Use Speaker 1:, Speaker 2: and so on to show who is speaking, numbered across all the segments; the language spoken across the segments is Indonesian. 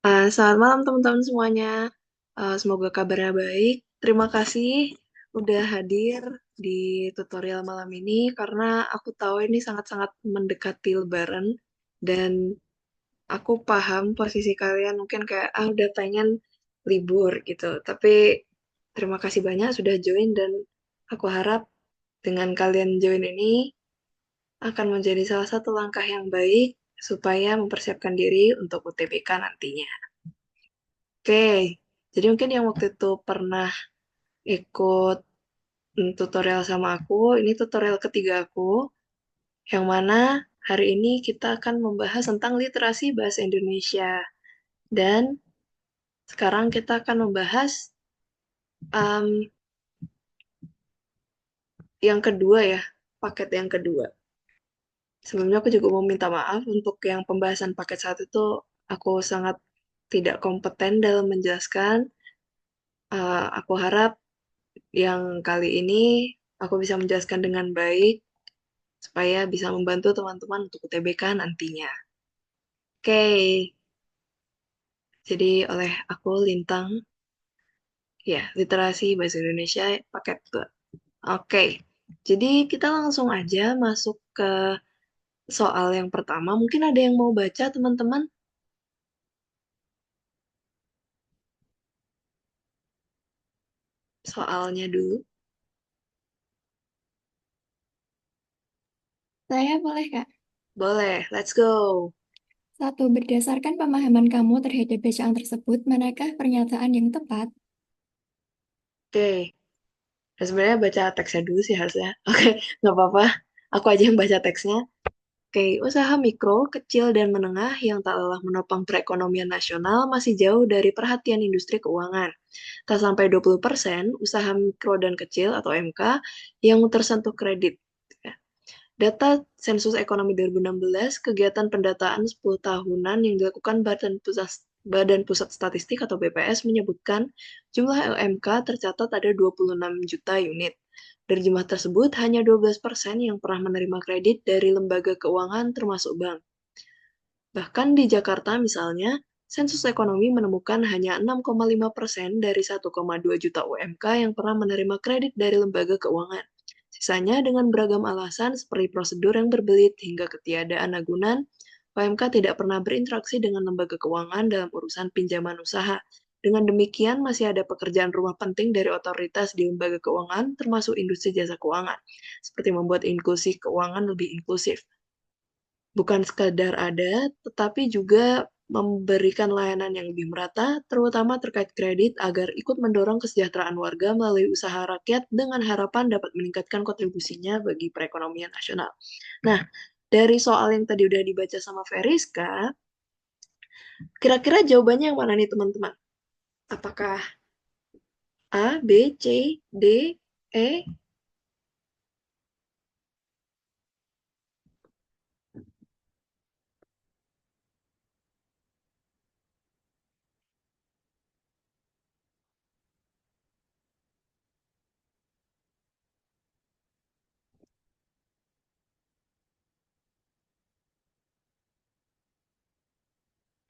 Speaker 1: Selamat malam teman-teman semuanya. Semoga kabarnya baik. Terima kasih udah hadir di tutorial malam ini karena aku tahu ini sangat-sangat mendekati Lebaran dan aku paham posisi kalian mungkin kayak udah pengen libur gitu. Tapi terima kasih banyak sudah join dan aku harap dengan kalian join ini akan menjadi salah satu langkah yang baik supaya mempersiapkan diri untuk UTBK nantinya. Oke, jadi mungkin yang waktu itu pernah ikut tutorial sama aku, ini tutorial ketiga aku, yang mana hari ini kita akan membahas tentang literasi bahasa Indonesia. Dan sekarang kita akan membahas um, yang kedua ya, paket yang kedua. Sebelumnya aku juga mau minta maaf untuk yang pembahasan paket satu itu aku sangat tidak kompeten dalam menjelaskan. Aku harap yang kali ini aku bisa menjelaskan dengan baik supaya bisa membantu teman-teman untuk UTBK nantinya. Oke, jadi oleh aku Lintang, ya, literasi bahasa Indonesia paket 2. Oke, jadi kita langsung aja masuk ke soal yang pertama. Mungkin ada yang mau baca, teman-teman, soalnya dulu.
Speaker 2: Saya boleh, Kak.
Speaker 1: Boleh, let's go.
Speaker 2: Satu, berdasarkan pemahaman kamu terhadap bacaan tersebut, manakah pernyataan yang tepat?
Speaker 1: Oke, dan sebenarnya baca teksnya dulu sih harusnya. Oke, nggak apa-apa. Aku aja yang baca teksnya. Oke, usaha mikro, kecil, dan menengah yang tak lelah menopang perekonomian nasional masih jauh dari perhatian industri keuangan. Tak sampai 20% usaha mikro dan kecil atau MK yang tersentuh kredit. Data Sensus Ekonomi 2016, kegiatan pendataan 10 tahunan yang dilakukan Badan Pusat Statistik atau BPS menyebutkan jumlah LMK tercatat ada 26 juta unit. Dari jumlah tersebut, hanya 12% yang pernah menerima kredit dari lembaga keuangan termasuk bank. Bahkan di Jakarta misalnya, Sensus Ekonomi menemukan hanya 6,5% dari 1,2 juta UMK yang pernah menerima kredit dari lembaga keuangan. Sisanya dengan beragam alasan seperti prosedur yang berbelit hingga ketiadaan agunan, UMK tidak pernah berinteraksi dengan lembaga keuangan dalam urusan pinjaman usaha. Dengan demikian, masih ada pekerjaan rumah penting dari otoritas di lembaga keuangan, termasuk industri jasa keuangan, seperti membuat inklusi keuangan lebih inklusif. Bukan sekadar ada, tetapi juga memberikan layanan yang lebih merata, terutama terkait kredit agar ikut mendorong kesejahteraan warga melalui usaha rakyat dengan harapan dapat meningkatkan kontribusinya bagi perekonomian nasional. Nah, dari soal yang tadi udah dibaca sama Veriska, kira-kira jawabannya yang mana nih teman-teman? Apakah A, B, C, D, E?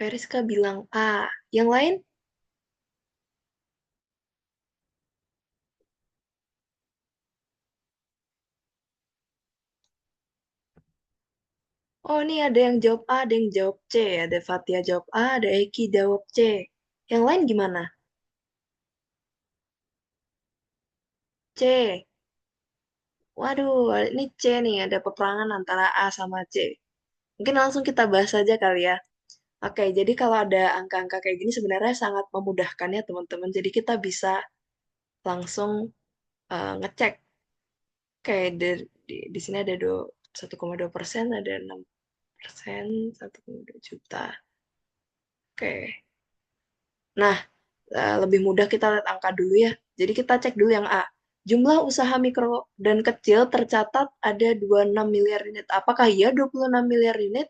Speaker 1: Veriska bilang A. Yang lain? Oh, ini ada yang jawab A, ada yang jawab C. Ada Fatia jawab A, ada Eki jawab C. Yang lain gimana? C. Waduh, ini C nih. Ada peperangan antara A sama C. Mungkin langsung kita bahas aja kali ya. Oke, jadi kalau ada angka-angka kayak gini sebenarnya sangat memudahkan ya teman-teman. Jadi kita bisa langsung ngecek. Kayak di sini ada 1,2%, ada 6%, 1,2 juta. Oke. Nah, lebih mudah kita lihat angka dulu ya. Jadi kita cek dulu yang A. Jumlah usaha mikro dan kecil tercatat ada 26 miliar unit. Apakah iya 26 miliar unit?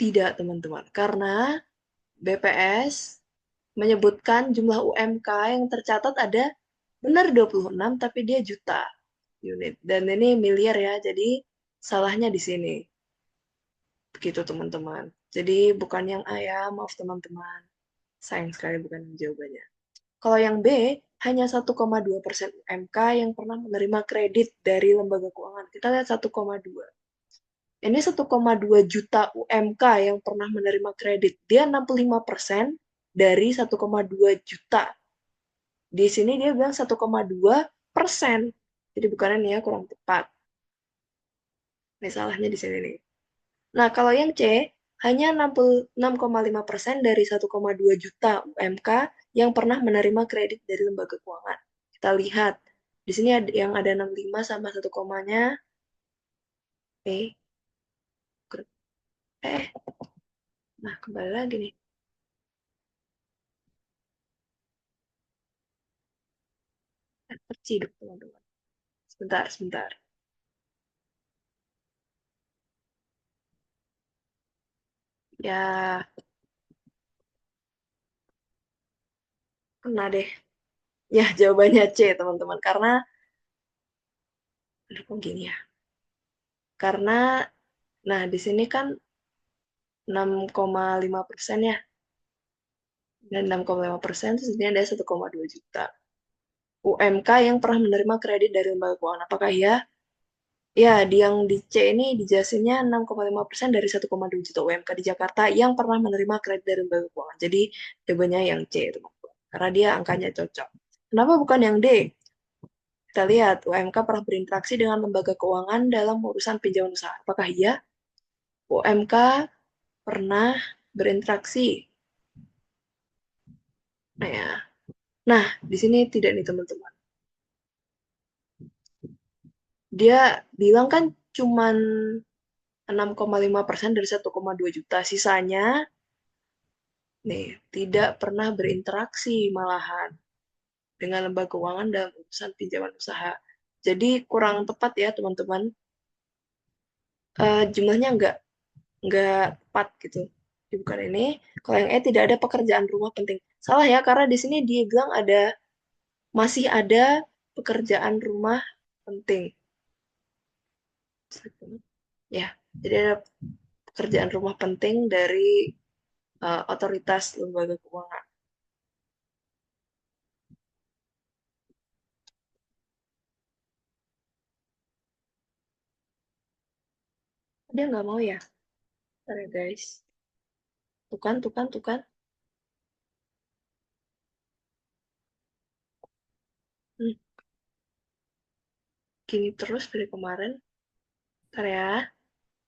Speaker 1: Tidak, teman-teman. Karena BPS menyebutkan jumlah UMK yang tercatat ada benar 26, tapi dia juta unit. Dan ini miliar ya, jadi salahnya di sini. Begitu teman-teman. Jadi bukan yang A ya, maaf teman-teman. Sayang sekali bukan jawabannya. Kalau yang B, hanya 1,2% UMK yang pernah menerima kredit dari lembaga keuangan. Kita lihat 1,2. Ini 1,2 juta UMK yang pernah menerima kredit. Dia 65% dari 1,2 juta. Di sini dia bilang 1,2%. Jadi bukan ini ya, kurang tepat. Ini salahnya di sini nih. Nah, kalau yang C, hanya 66,5% dari 1,2 juta UMK yang pernah menerima kredit dari lembaga keuangan. Kita lihat, di sini ada yang ada 65 sama satu komanya. Eh, eh, nah kembali lagi nih. Terciduk teman-teman. Sebentar, sebentar. Ya, kena deh. Ya, jawabannya C, teman-teman. Karena, aduh kok gini ya. Karena, nah di sini kan 6,5% ya. Dan 6,5% itu sebenarnya ada 1,2 juta. UMK yang pernah menerima kredit dari lembaga keuangan. Apakah ya? Ya, di yang di C ini dijelasinnya 6,5% dari 1,2 juta UMK di Jakarta yang pernah menerima kredit dari lembaga keuangan. Jadi jawabannya yang C, teman-teman. Karena dia angkanya cocok. Kenapa bukan yang D? Kita lihat, UMK pernah berinteraksi dengan lembaga keuangan dalam urusan pinjaman usaha. Apakah iya? UMK pernah berinteraksi. Nah, ya. Nah, di sini tidak nih teman-teman. Dia bilang kan cuman 6,5% dari 1,2 juta. Sisanya, nih, tidak pernah berinteraksi malahan dengan lembaga keuangan dalam urusan pinjaman usaha. Jadi kurang tepat ya teman-teman. Jumlahnya nggak tepat gitu. Jadi bukan ini. Kalau yang E tidak ada pekerjaan rumah penting. Salah ya, karena di sini dia bilang masih ada pekerjaan rumah penting. Ya, jadi ada pekerjaan rumah penting dari otoritas lembaga keuangan. Dia nggak mau ya? Bentar ya guys. Tuh kan, tuh kan, tuh kan. Hmm, gini terus dari kemarin. Bentar ya.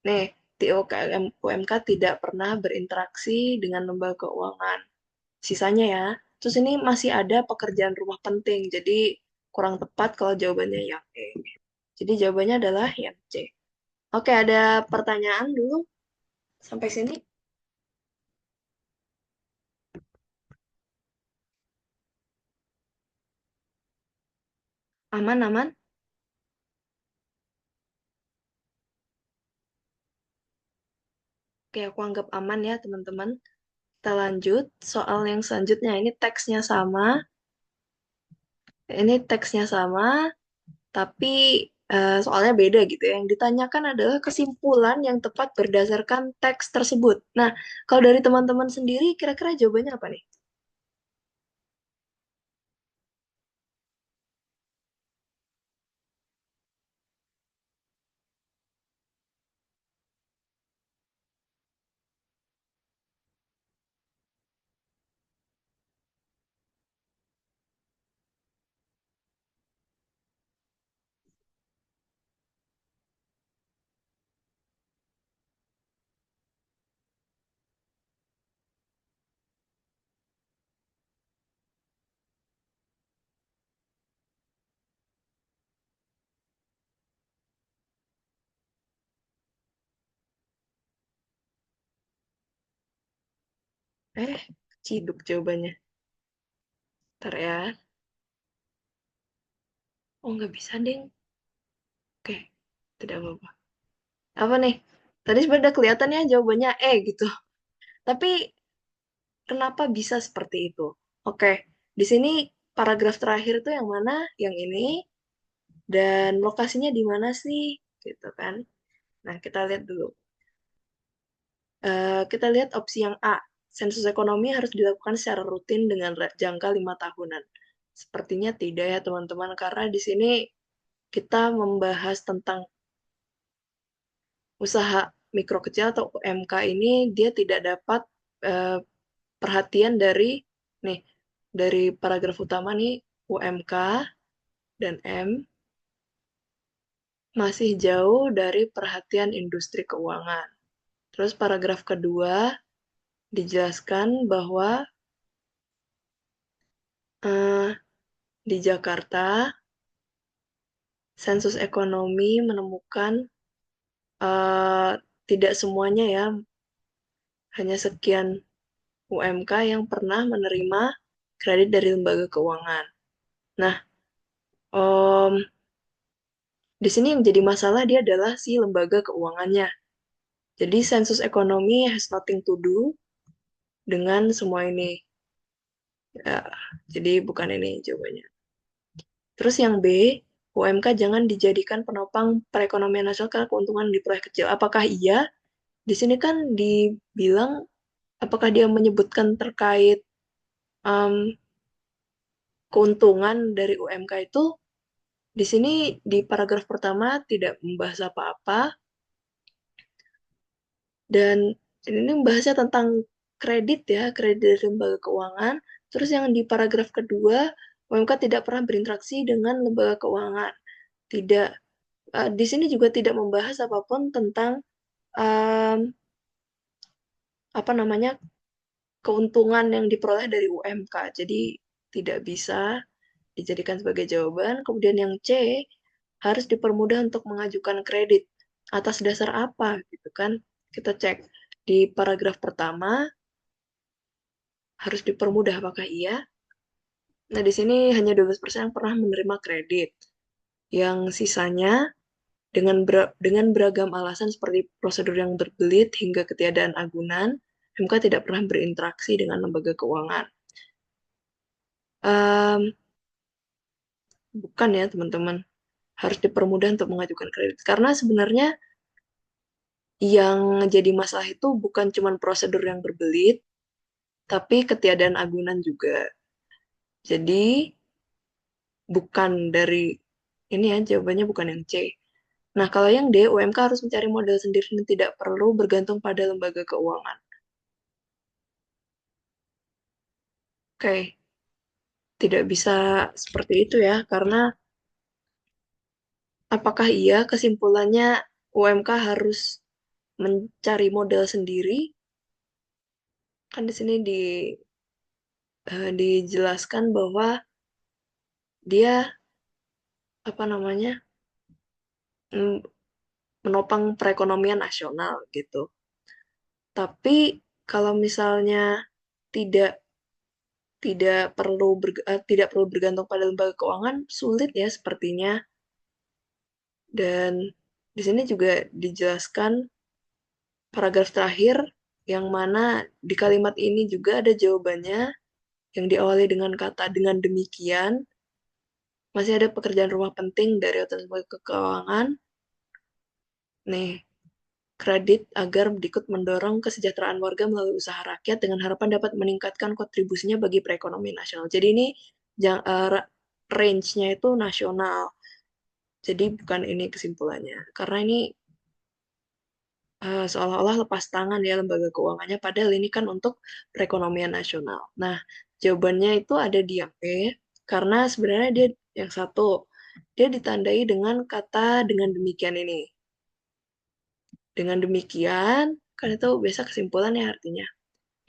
Speaker 1: Nih, TOKM UMK tidak pernah berinteraksi dengan lembaga keuangan. Sisanya ya. Terus ini masih ada pekerjaan rumah penting. Jadi kurang tepat kalau jawabannya yang E. Jadi jawabannya adalah yang C. Oke, ada pertanyaan dulu sampai sini? Aman, aman? Oke, aku anggap aman ya, teman-teman. Kita lanjut. Soal yang selanjutnya, ini teksnya sama. Ini teksnya sama, tapi soalnya beda gitu ya. Yang ditanyakan adalah kesimpulan yang tepat berdasarkan teks tersebut. Nah, kalau dari teman-teman sendiri, kira-kira jawabannya apa nih? Eh, ciduk jawabannya. Ntar ya. Oh, nggak bisa, deng. Oke, tidak apa-apa. Apa nih? Tadi sebenarnya udah kelihatan ya jawabannya E gitu. Tapi kenapa bisa seperti itu? Oke, di sini paragraf terakhir itu yang mana? Yang ini. Dan lokasinya di mana sih? Gitu kan. Nah, kita lihat dulu. Kita lihat opsi yang A. Sensus ekonomi harus dilakukan secara rutin dengan jangka 5 tahunan. Sepertinya tidak ya teman-teman, karena di sini kita membahas tentang usaha mikro kecil atau UMK ini dia tidak dapat eh, perhatian dari nih dari paragraf utama nih UMK dan M masih jauh dari perhatian industri keuangan. Terus paragraf kedua dijelaskan bahwa eh, di Jakarta sensus ekonomi menemukan eh, tidak semuanya ya, hanya sekian UMK yang pernah menerima kredit dari lembaga keuangan. Nah, om, di sini yang jadi masalah dia adalah si lembaga keuangannya. Jadi sensus ekonomi has nothing to do dengan semua ini. Ya, jadi bukan ini jawabannya. Terus yang B, UMK jangan dijadikan penopang perekonomian nasional karena keuntungan diperoleh kecil. Apakah iya? Di sini kan dibilang, apakah dia menyebutkan terkait um, keuntungan dari UMK itu? Di sini di paragraf pertama tidak membahas apa-apa, dan ini membahasnya tentang kredit ya, kredit dari lembaga keuangan. Terus yang di paragraf kedua, UMK tidak pernah berinteraksi dengan lembaga keuangan. Tidak, di sini juga tidak membahas apapun tentang um, apa namanya keuntungan yang diperoleh dari UMK. Jadi tidak bisa dijadikan sebagai jawaban. Kemudian yang C harus dipermudah untuk mengajukan kredit. Atas dasar apa gitu kan? Kita cek di paragraf pertama harus dipermudah apakah iya? Nah, di sini hanya 12% yang pernah menerima kredit. Yang sisanya dengan beragam alasan seperti prosedur yang berbelit hingga ketiadaan agunan, MK tidak pernah berinteraksi dengan lembaga keuangan. Um, Bukan ya, teman-teman. Harus dipermudah untuk mengajukan kredit. Karena sebenarnya yang jadi masalah itu bukan cuma prosedur yang berbelit, tapi ketiadaan agunan juga. Jadi, bukan dari ini ya, jawabannya bukan yang C. Nah, kalau yang D, UMK harus mencari modal sendiri dan tidak perlu bergantung pada lembaga keuangan. Oke, tidak bisa seperti itu ya, karena apakah iya kesimpulannya UMK harus mencari modal sendiri? Kan di sini dijelaskan bahwa dia apa namanya mm, menopang perekonomian nasional gitu. Tapi kalau misalnya tidak tidak perlu bergantung pada lembaga keuangan, sulit ya sepertinya. Dan di sini juga dijelaskan paragraf terakhir yang mana di kalimat ini juga ada jawabannya yang diawali dengan kata dengan demikian masih ada pekerjaan rumah penting dari otoritas lembaga keuangan. Nih, kredit agar berikut mendorong kesejahteraan warga melalui usaha rakyat dengan harapan dapat meningkatkan kontribusinya bagi perekonomian nasional. Jadi ini range-nya itu nasional. Jadi bukan ini kesimpulannya. Karena ini seolah-olah lepas tangan ya lembaga keuangannya, padahal ini kan untuk perekonomian nasional. Nah, jawabannya itu ada di yang E, karena sebenarnya dia yang satu, dia ditandai dengan kata dengan demikian ini. Dengan demikian, kan itu biasa kesimpulan ya artinya.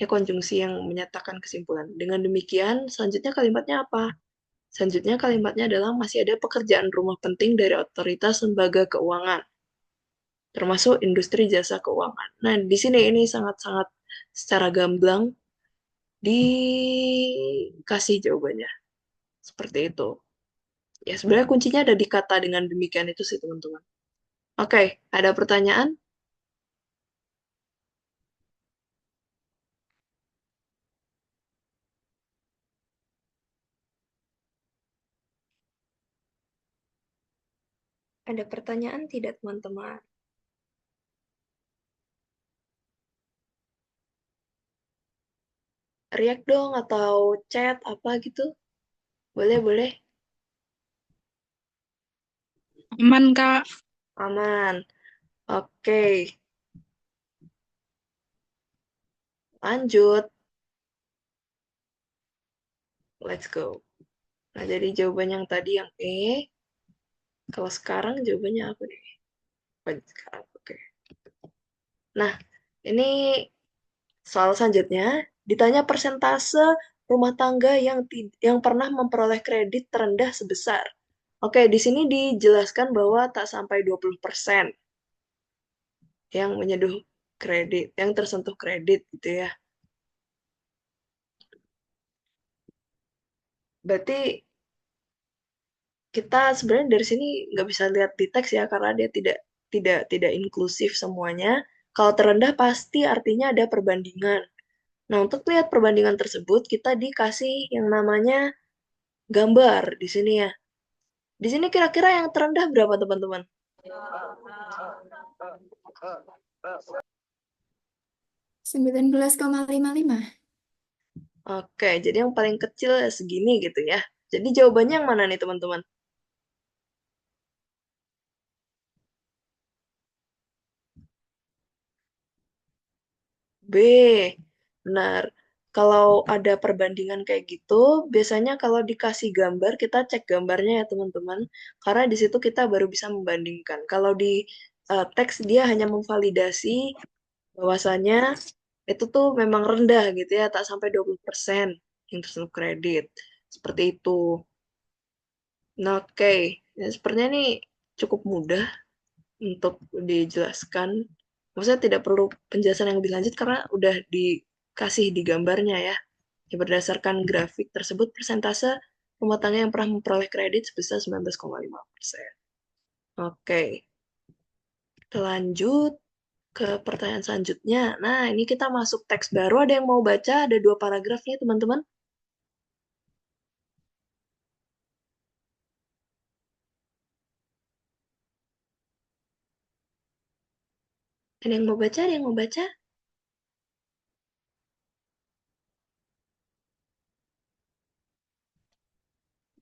Speaker 1: Ya konjungsi yang menyatakan kesimpulan. Dengan demikian, selanjutnya kalimatnya apa? Selanjutnya kalimatnya adalah masih ada pekerjaan rumah penting dari otoritas lembaga keuangan, termasuk industri jasa keuangan. Nah, di sini ini sangat-sangat secara gamblang dikasih jawabannya. Seperti itu. Ya, sebenarnya kuncinya ada di kata dengan demikian itu sih, teman-teman. Oke, ada pertanyaan? Ada pertanyaan tidak, teman-teman? React dong atau chat apa gitu. Boleh, boleh.
Speaker 3: Aman, Kak.
Speaker 1: Aman. Oke, lanjut. Let's go. Nah, jadi jawaban yang tadi yang E. Kalau sekarang jawabannya apa nih? Apa sekarang? Oke. Nah, ini soal selanjutnya. Ditanya persentase rumah tangga yang pernah memperoleh kredit terendah sebesar. Oke, di sini dijelaskan bahwa tak sampai 20% yang menyeduh kredit, yang tersentuh kredit gitu ya. Berarti kita sebenarnya dari sini nggak bisa lihat di teks ya karena dia tidak inklusif semuanya. Kalau terendah pasti artinya ada perbandingan. Nah, untuk lihat perbandingan tersebut kita dikasih yang namanya gambar di sini ya. Di sini kira-kira yang terendah berapa teman-teman?
Speaker 2: 19,55.
Speaker 1: Oke, jadi yang paling kecil ya segini gitu ya. Jadi jawabannya yang mana nih teman-teman? B. Benar. Kalau ada perbandingan kayak gitu, biasanya kalau dikasih gambar, kita cek gambarnya ya teman-teman. Karena di situ kita baru bisa membandingkan. Kalau di teks dia hanya memvalidasi bahwasannya itu tuh memang rendah gitu ya, tak sampai 20% yang tersentuh kredit. Seperti itu. Nah, oke. Ya, sepertinya ini cukup mudah untuk dijelaskan. Maksudnya tidak perlu penjelasan yang lebih lanjut karena udah dikasih di gambarnya ya. Ya, berdasarkan grafik tersebut, persentase rumah tangga yang pernah memperoleh kredit sebesar 19,5%. Oke, kita lanjut ke pertanyaan selanjutnya. Nah, ini kita masuk teks baru. Ada yang mau baca? Ada 2 paragraf nih, teman-teman. Ada yang mau baca? Ada yang mau baca?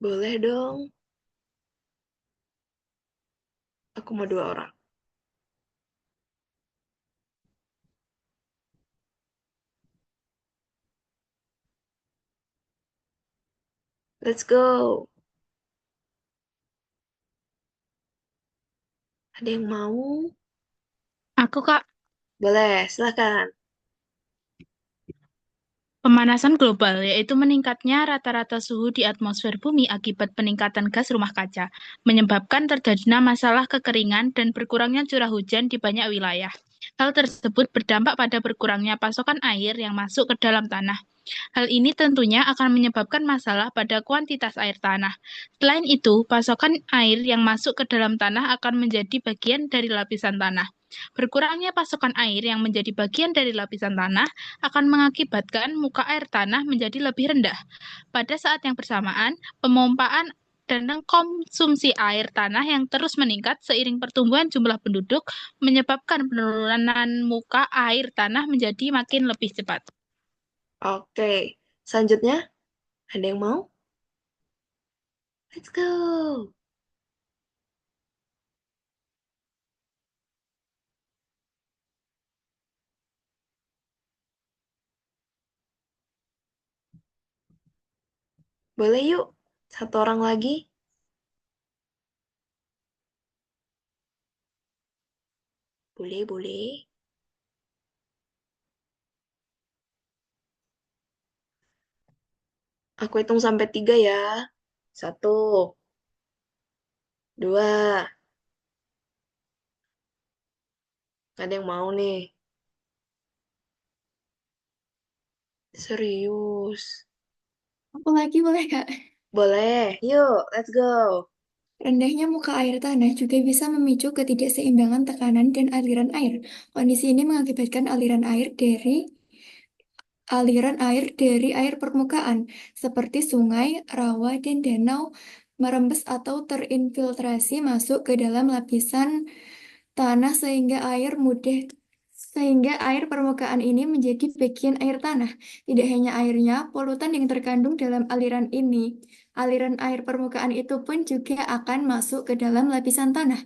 Speaker 1: Boleh dong. Aku mau 2 orang. Let's go. Ada yang mau?
Speaker 3: Aku, Kak.
Speaker 1: Boleh, silakan.
Speaker 3: Pemanasan global yaitu meningkatnya rata-rata suhu di atmosfer bumi akibat peningkatan gas rumah kaca, menyebabkan terjadinya masalah kekeringan dan berkurangnya curah hujan di banyak wilayah. Hal tersebut berdampak pada berkurangnya pasokan air yang masuk ke dalam tanah. Hal ini tentunya akan menyebabkan masalah pada kuantitas air tanah. Selain itu, pasokan air yang masuk ke dalam tanah akan menjadi bagian dari lapisan tanah. Berkurangnya pasokan air yang menjadi bagian dari lapisan tanah akan mengakibatkan muka air tanah menjadi lebih rendah. Pada saat yang bersamaan, pemompaan dan konsumsi air tanah yang terus meningkat seiring pertumbuhan jumlah penduduk menyebabkan penurunan muka air tanah menjadi makin lebih cepat.
Speaker 1: Oke, selanjutnya ada yang mau? Let's go. Boleh yuk, 1 orang lagi. Boleh, boleh. Aku hitung sampai 3 ya. 1, 2. Ada yang mau nih? Serius.
Speaker 2: Aku lagi boleh, Kak?
Speaker 1: Boleh, yuk, let's go.
Speaker 2: Rendahnya muka air tanah juga bisa memicu ketidakseimbangan tekanan dan aliran air. Kondisi ini mengakibatkan aliran air dari air permukaan, seperti sungai, rawa, dan danau, merembes atau terinfiltrasi masuk ke dalam lapisan tanah sehingga air mudah Sehingga air permukaan ini menjadi bagian air tanah. Tidak hanya airnya, polutan yang terkandung dalam aliran ini. Aliran air permukaan itu pun juga akan masuk ke dalam lapisan tanah.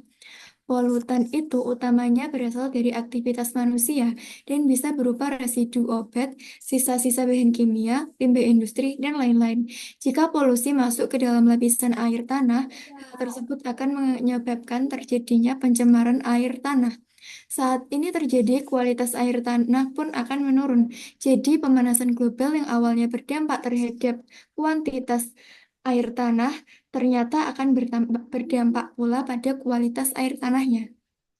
Speaker 2: Polutan itu utamanya berasal dari aktivitas manusia dan bisa berupa residu obat, sisa-sisa bahan kimia, limbah industri, dan lain-lain. Jika polusi masuk ke dalam lapisan air tanah, hal tersebut akan menyebabkan terjadinya pencemaran air tanah. Saat ini terjadi, kualitas air tanah pun akan menurun. Jadi, pemanasan global yang awalnya berdampak terhadap kuantitas air tanah ternyata akan berdampak pula pada kualitas air tanahnya.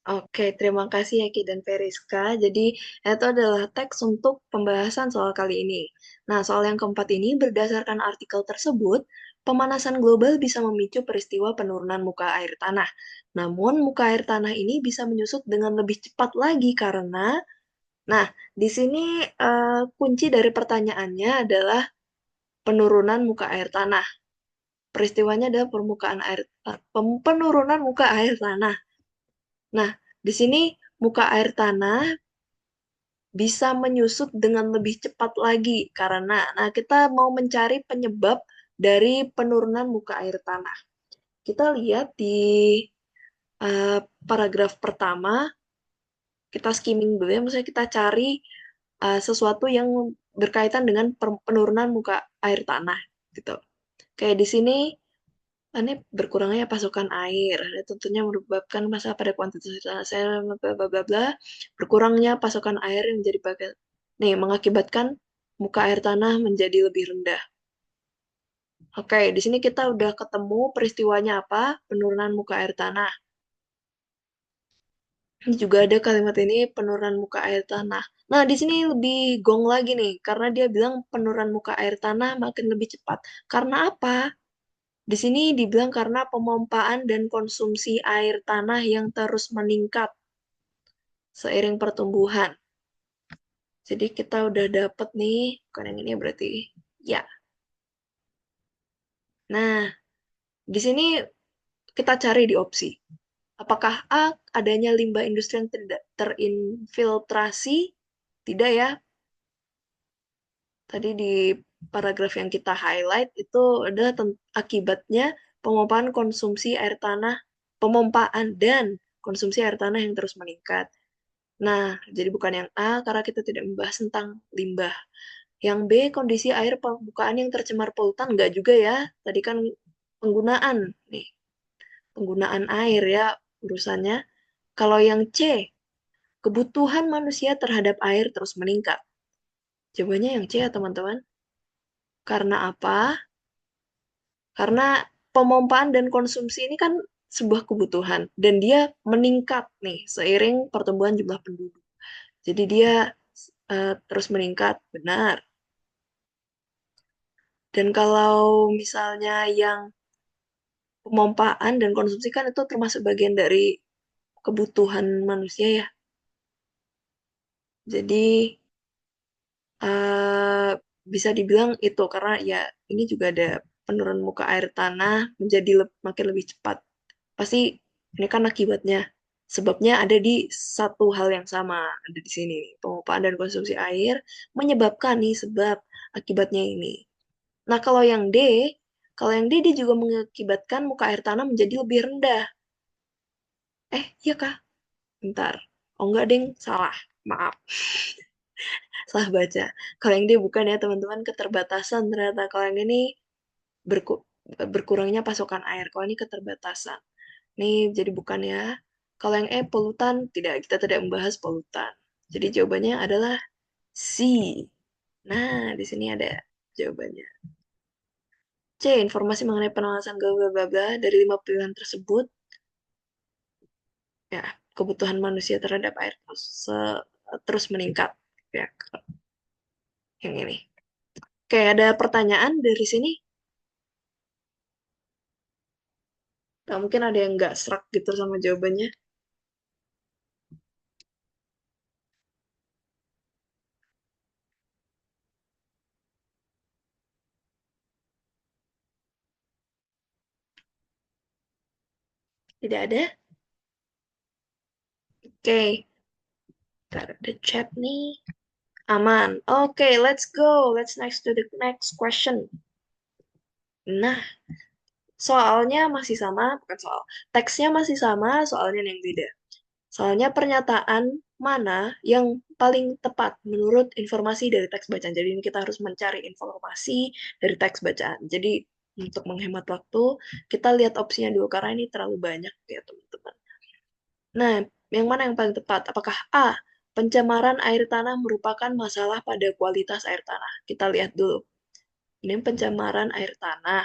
Speaker 1: Oke, terima kasih Eki dan Veriska. Jadi, itu adalah teks untuk pembahasan soal kali ini. Nah, soal yang keempat ini, berdasarkan artikel tersebut, pemanasan global bisa memicu peristiwa penurunan muka air tanah. Namun, muka air tanah ini bisa menyusut dengan lebih cepat lagi karena, nah, di sini kunci dari pertanyaannya adalah penurunan muka air tanah. Peristiwanya adalah penurunan muka air tanah. Nah, di sini muka air tanah bisa menyusut dengan lebih cepat lagi karena nah kita mau mencari penyebab dari penurunan muka air tanah. Kita lihat di eh, paragraf pertama, kita skimming dulu ya, maksudnya kita cari sesuatu yang berkaitan dengan penurunan muka air tanah gitu. Kayak di sini ini berkurangnya pasokan air, tentunya menyebabkan masalah pada kuantitas air, bla bla bla bla. Berkurangnya pasokan air yang menjadi bagian nih mengakibatkan muka air tanah menjadi lebih rendah. Oke, di sini kita udah ketemu peristiwanya apa? Penurunan muka air tanah. Ini juga ada kalimat ini penurunan muka air tanah. Nah, di sini lebih gong lagi nih, karena dia bilang penurunan muka air tanah makin lebih cepat. Karena apa? Di sini dibilang karena pemompaan dan konsumsi air tanah yang terus meningkat seiring pertumbuhan. Jadi kita udah dapet nih, bukan yang ini berarti. Ya. Nah, di sini kita cari di opsi. Apakah A, adanya limbah industri yang tidak terinfiltrasi? Tidak ya. Tadi di paragraf yang kita highlight itu ada akibatnya pemompaan konsumsi air tanah, pemompaan dan konsumsi air tanah yang terus meningkat. Nah, jadi bukan yang A karena kita tidak membahas tentang limbah. Yang B, kondisi air permukaan yang tercemar polutan enggak juga ya. Tadi kan penggunaan nih, penggunaan air ya urusannya. Kalau yang C, kebutuhan manusia terhadap air terus meningkat. Jawabannya yang C ya teman-teman. Karena apa? Karena pemompaan dan konsumsi ini kan sebuah kebutuhan dan dia meningkat nih seiring pertumbuhan jumlah penduduk. Jadi dia terus meningkat, benar. Dan kalau misalnya yang pemompaan dan konsumsi kan itu termasuk bagian dari kebutuhan manusia ya. Jadi eh, bisa dibilang itu karena ya ini juga ada penurunan muka air tanah menjadi makin lebih cepat. Pasti ini kan akibatnya. Sebabnya ada di satu hal yang sama, ada di sini nih. Pemompaan dan konsumsi air menyebabkan nih sebab akibatnya ini. Nah, kalau yang D dia juga mengakibatkan muka air tanah menjadi lebih rendah. Iya kah? Bentar. Oh enggak, ding. Salah. Maaf. Salah baca. Kalau yang D bukan ya, teman-teman. Keterbatasan ternyata. Kalau yang ini berku berkurangnya pasokan air. Kalau ini keterbatasan. Nih, jadi bukan ya. Kalau yang E, polutan. Tidak, kita tidak membahas polutan. Jadi jawabannya adalah C. Nah, di sini ada jawabannya. C. Informasi mengenai pengawasan bla bla bla bla dari 5 pilihan tersebut. Ya, kebutuhan manusia terhadap air terus meningkat. Ya, yang ini. Oke, ada pertanyaan dari sini? Nah, mungkin ada yang nggak serak gitu sama jawabannya. Tidak ada? Oke. Taruh the chat nih. Aman. Oke, let's go. Let's next to the next question. Nah, soalnya masih sama, bukan soal. Teksnya masih sama, soalnya yang beda. Soalnya pernyataan mana yang paling tepat menurut informasi dari teks bacaan. Jadi ini kita harus mencari informasi dari teks bacaan. Jadi untuk menghemat waktu, kita lihat opsinya dulu karena ini terlalu banyak ya teman-teman. Nah, yang mana yang paling tepat? Apakah A, pencemaran air tanah merupakan masalah pada kualitas air tanah? Kita lihat dulu. Ini pencemaran air tanah.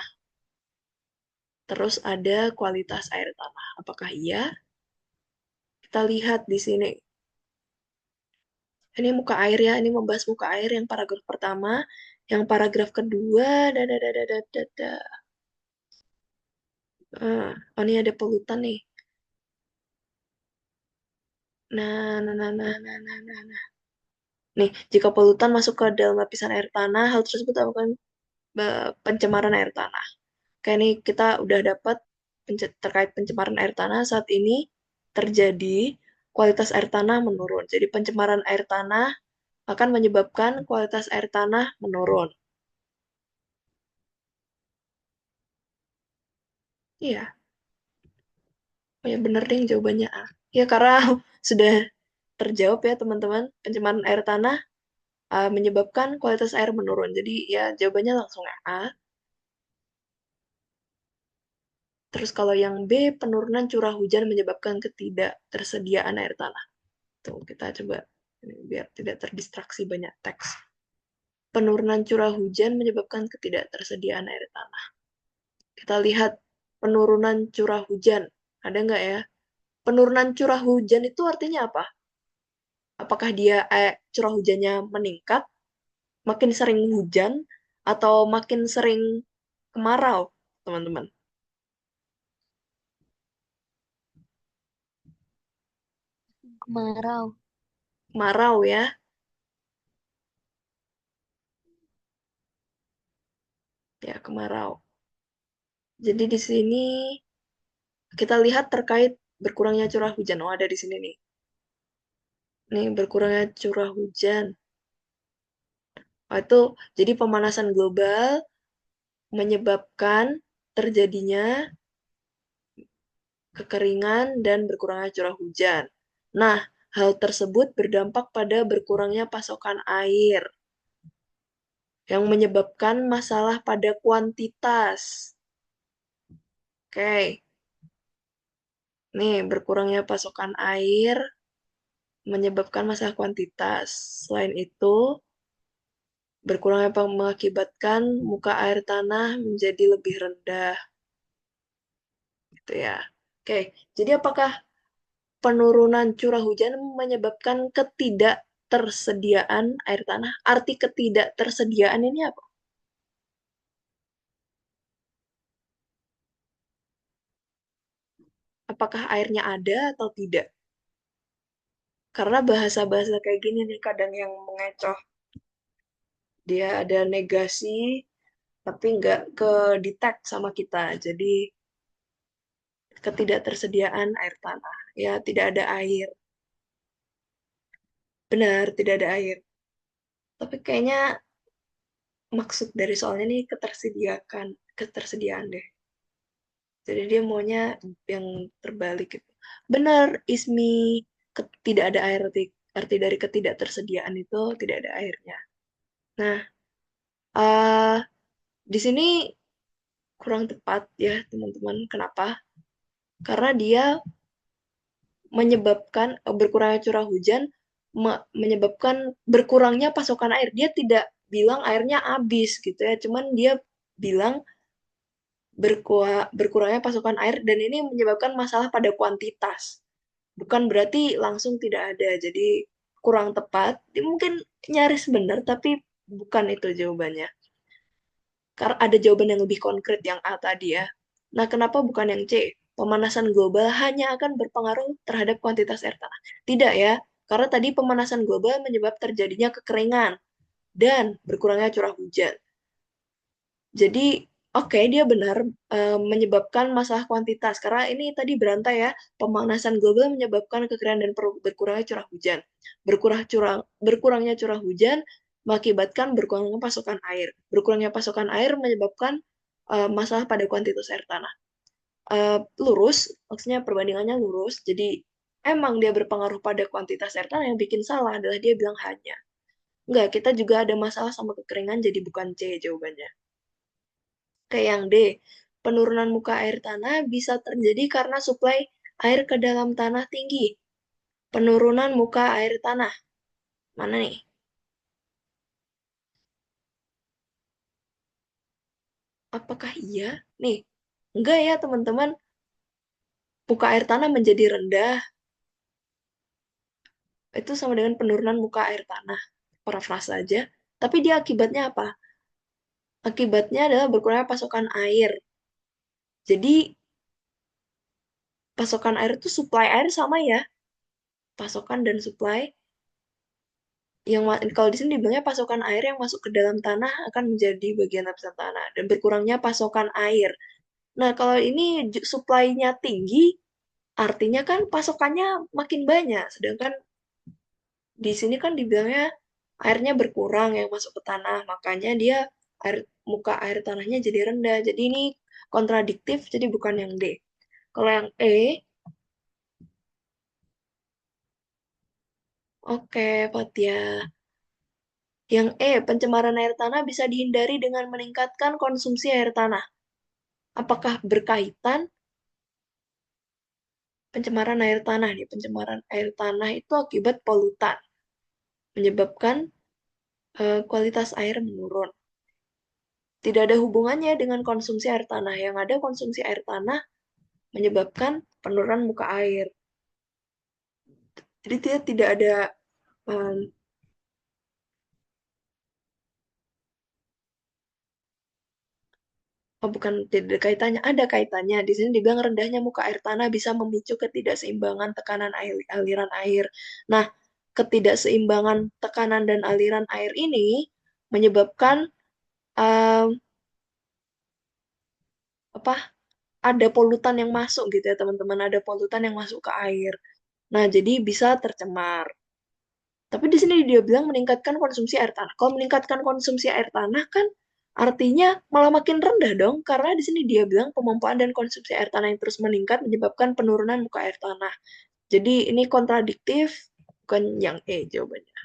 Speaker 1: Terus ada kualitas air tanah. Apakah iya? Kita lihat di sini. Ini muka air ya, ini membahas muka air yang paragraf pertama, yang paragraf kedua, dadadadadadada. Oh ini ada polutan nih. Nah, nah, nah, nah, nah, nah, nah, nah. Nih, jika polutan masuk ke dalam lapisan air tanah, hal tersebut akan pencemaran air tanah. Kayak ini kita udah dapat terkait pencemaran air tanah saat ini terjadi kualitas air tanah menurun. Jadi pencemaran air tanah akan menyebabkan kualitas air tanah menurun. Iya, oh ya bener deh jawabannya A. Ya karena sudah terjawab ya teman-teman, pencemaran air tanah menyebabkan kualitas air menurun. Jadi ya jawabannya langsung A. Terus kalau yang B, penurunan curah hujan menyebabkan ketidaktersediaan air tanah. Tuh, kita coba ini biar tidak terdistraksi banyak teks. Penurunan curah hujan menyebabkan ketidaktersediaan air tanah. Kita lihat penurunan curah hujan. Ada nggak ya? Penurunan curah hujan itu artinya apa? Apakah dia curah hujannya meningkat, makin sering hujan, atau makin sering kemarau, teman-teman?
Speaker 4: Kemarau.
Speaker 1: Kemarau ya. Ya, kemarau. Jadi di sini kita lihat terkait berkurangnya curah hujan. Oh, ada di sini nih. Nih, berkurangnya curah hujan. Oh, itu jadi pemanasan global menyebabkan terjadinya kekeringan dan berkurangnya curah hujan. Nah, hal tersebut berdampak pada berkurangnya pasokan air yang menyebabkan masalah pada kuantitas. Oke, nih berkurangnya pasokan air menyebabkan masalah kuantitas. Selain itu, berkurangnya mengakibatkan muka air tanah menjadi lebih rendah. Gitu ya. Oke, jadi apakah penurunan curah hujan menyebabkan ketidaktersediaan air tanah? Arti ketidaktersediaan ini apa? Apakah airnya ada atau tidak? Karena bahasa-bahasa kayak gini nih kadang yang mengecoh. Dia ada negasi, tapi nggak ke detect sama kita. Jadi ketidaktersediaan air tanah. Ya, tidak ada air. Benar, tidak ada air. Tapi kayaknya maksud dari soalnya nih ketersediaan deh. Jadi dia maunya yang terbalik gitu. Benar, Ismi, tidak ada air. Arti dari ketidaktersediaan itu tidak ada airnya. Nah, uh, di sini kurang tepat ya teman-teman. Kenapa? Karena dia menyebabkan berkurangnya curah hujan, menyebabkan berkurangnya pasokan air. Dia tidak bilang airnya habis gitu ya, cuman dia bilang berkurangnya pasokan air dan ini menyebabkan masalah pada kuantitas. Bukan berarti langsung tidak ada. Jadi kurang tepat. Dia mungkin nyaris benar tapi bukan itu jawabannya. Karena ada jawaban yang lebih konkret yang A tadi ya. Nah, kenapa bukan yang C? Pemanasan global hanya akan berpengaruh terhadap kuantitas air tanah. Tidak ya, karena tadi pemanasan global menyebabkan terjadinya kekeringan dan berkurangnya curah hujan. Jadi Oke, dia benar menyebabkan masalah kuantitas. Karena ini tadi berantai ya, pemanasan global menyebabkan kekeringan dan berkurangnya curah hujan. Berkurangnya curah hujan mengakibatkan berkurangnya pasokan air. Berkurangnya pasokan air menyebabkan masalah pada kuantitas air tanah. Lurus, maksudnya perbandingannya lurus. Jadi emang dia berpengaruh pada kuantitas air tanah. Yang bikin salah adalah dia bilang hanya. Enggak, kita juga ada masalah sama kekeringan, jadi bukan C jawabannya. Kayak yang D, penurunan muka air tanah bisa terjadi karena suplai air ke dalam tanah tinggi. Penurunan muka air tanah. Mana nih? Apakah iya? Nih, enggak ya teman-teman. Muka air tanah menjadi rendah. Itu sama dengan penurunan muka air tanah. Parafrase aja. Tapi dia akibatnya apa? Akibatnya adalah berkurangnya pasokan air. Jadi, pasokan air itu supply air sama ya. Pasokan dan supply yang kalau di sini dibilangnya pasokan air yang masuk ke dalam tanah akan menjadi bagian lapisan tanah dan berkurangnya pasokan air. Nah, kalau ini supply-nya tinggi, artinya kan pasokannya makin banyak. Sedangkan di sini kan dibilangnya airnya berkurang yang masuk ke tanah, makanya dia muka air tanahnya jadi rendah. Jadi ini kontradiktif, jadi bukan yang D. Kalau yang E, oke, Fatia. Yang E, pencemaran air tanah bisa dihindari dengan meningkatkan konsumsi air tanah. Apakah berkaitan pencemaran air tanah nih? Pencemaran air tanah itu akibat polutan, menyebabkan kualitas air menurun. Tidak ada hubungannya dengan konsumsi air tanah. Yang ada konsumsi air tanah menyebabkan penurunan muka air. Jadi dia tidak ada um, oh bukan tidak ada kaitannya, ada kaitannya. Di sini dibilang rendahnya muka air tanah bisa memicu ketidakseimbangan tekanan aliran air. Nah, ketidakseimbangan tekanan dan aliran air ini menyebabkan um, apa? Ada polutan yang masuk gitu ya teman-teman, ada polutan yang masuk ke air. Nah, jadi bisa tercemar. Tapi di sini dia bilang meningkatkan konsumsi air tanah. Kalau meningkatkan konsumsi air tanah kan artinya malah makin rendah dong, karena di sini dia bilang pemompaan dan konsumsi air tanah yang terus meningkat menyebabkan penurunan muka air tanah. Jadi ini kontradiktif, bukan yang E jawabannya.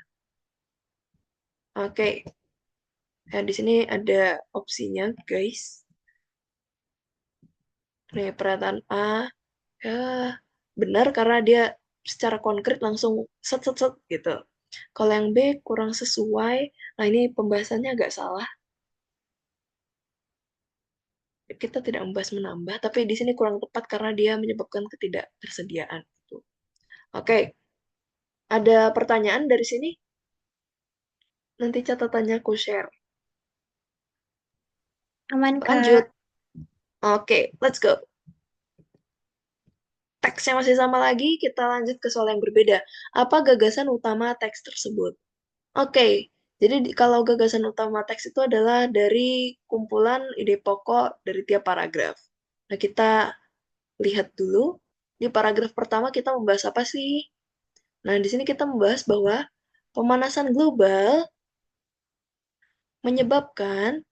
Speaker 1: Oke, nah di sini ada opsinya guys. Nih pernyataan A, ya benar karena dia secara konkret langsung set set set gitu. Kalau yang B kurang sesuai, nah ini pembahasannya agak salah. Kita tidak membahas menambah, tapi di sini kurang tepat karena dia menyebabkan ketidaktersediaan. Gitu. Oke, ada pertanyaan dari sini? Nanti catatannya aku share.
Speaker 2: Aman,
Speaker 1: Lanjut.
Speaker 2: Kak.
Speaker 1: Oke, let's go. Teksnya masih sama lagi, kita lanjut ke soal yang berbeda. Apa gagasan utama teks tersebut? Oke, jadi kalau gagasan utama teks itu adalah dari kumpulan ide pokok dari tiap paragraf. Nah, kita lihat dulu. Di paragraf pertama kita membahas apa sih? Nah, di sini kita membahas bahwa pemanasan global menyebabkan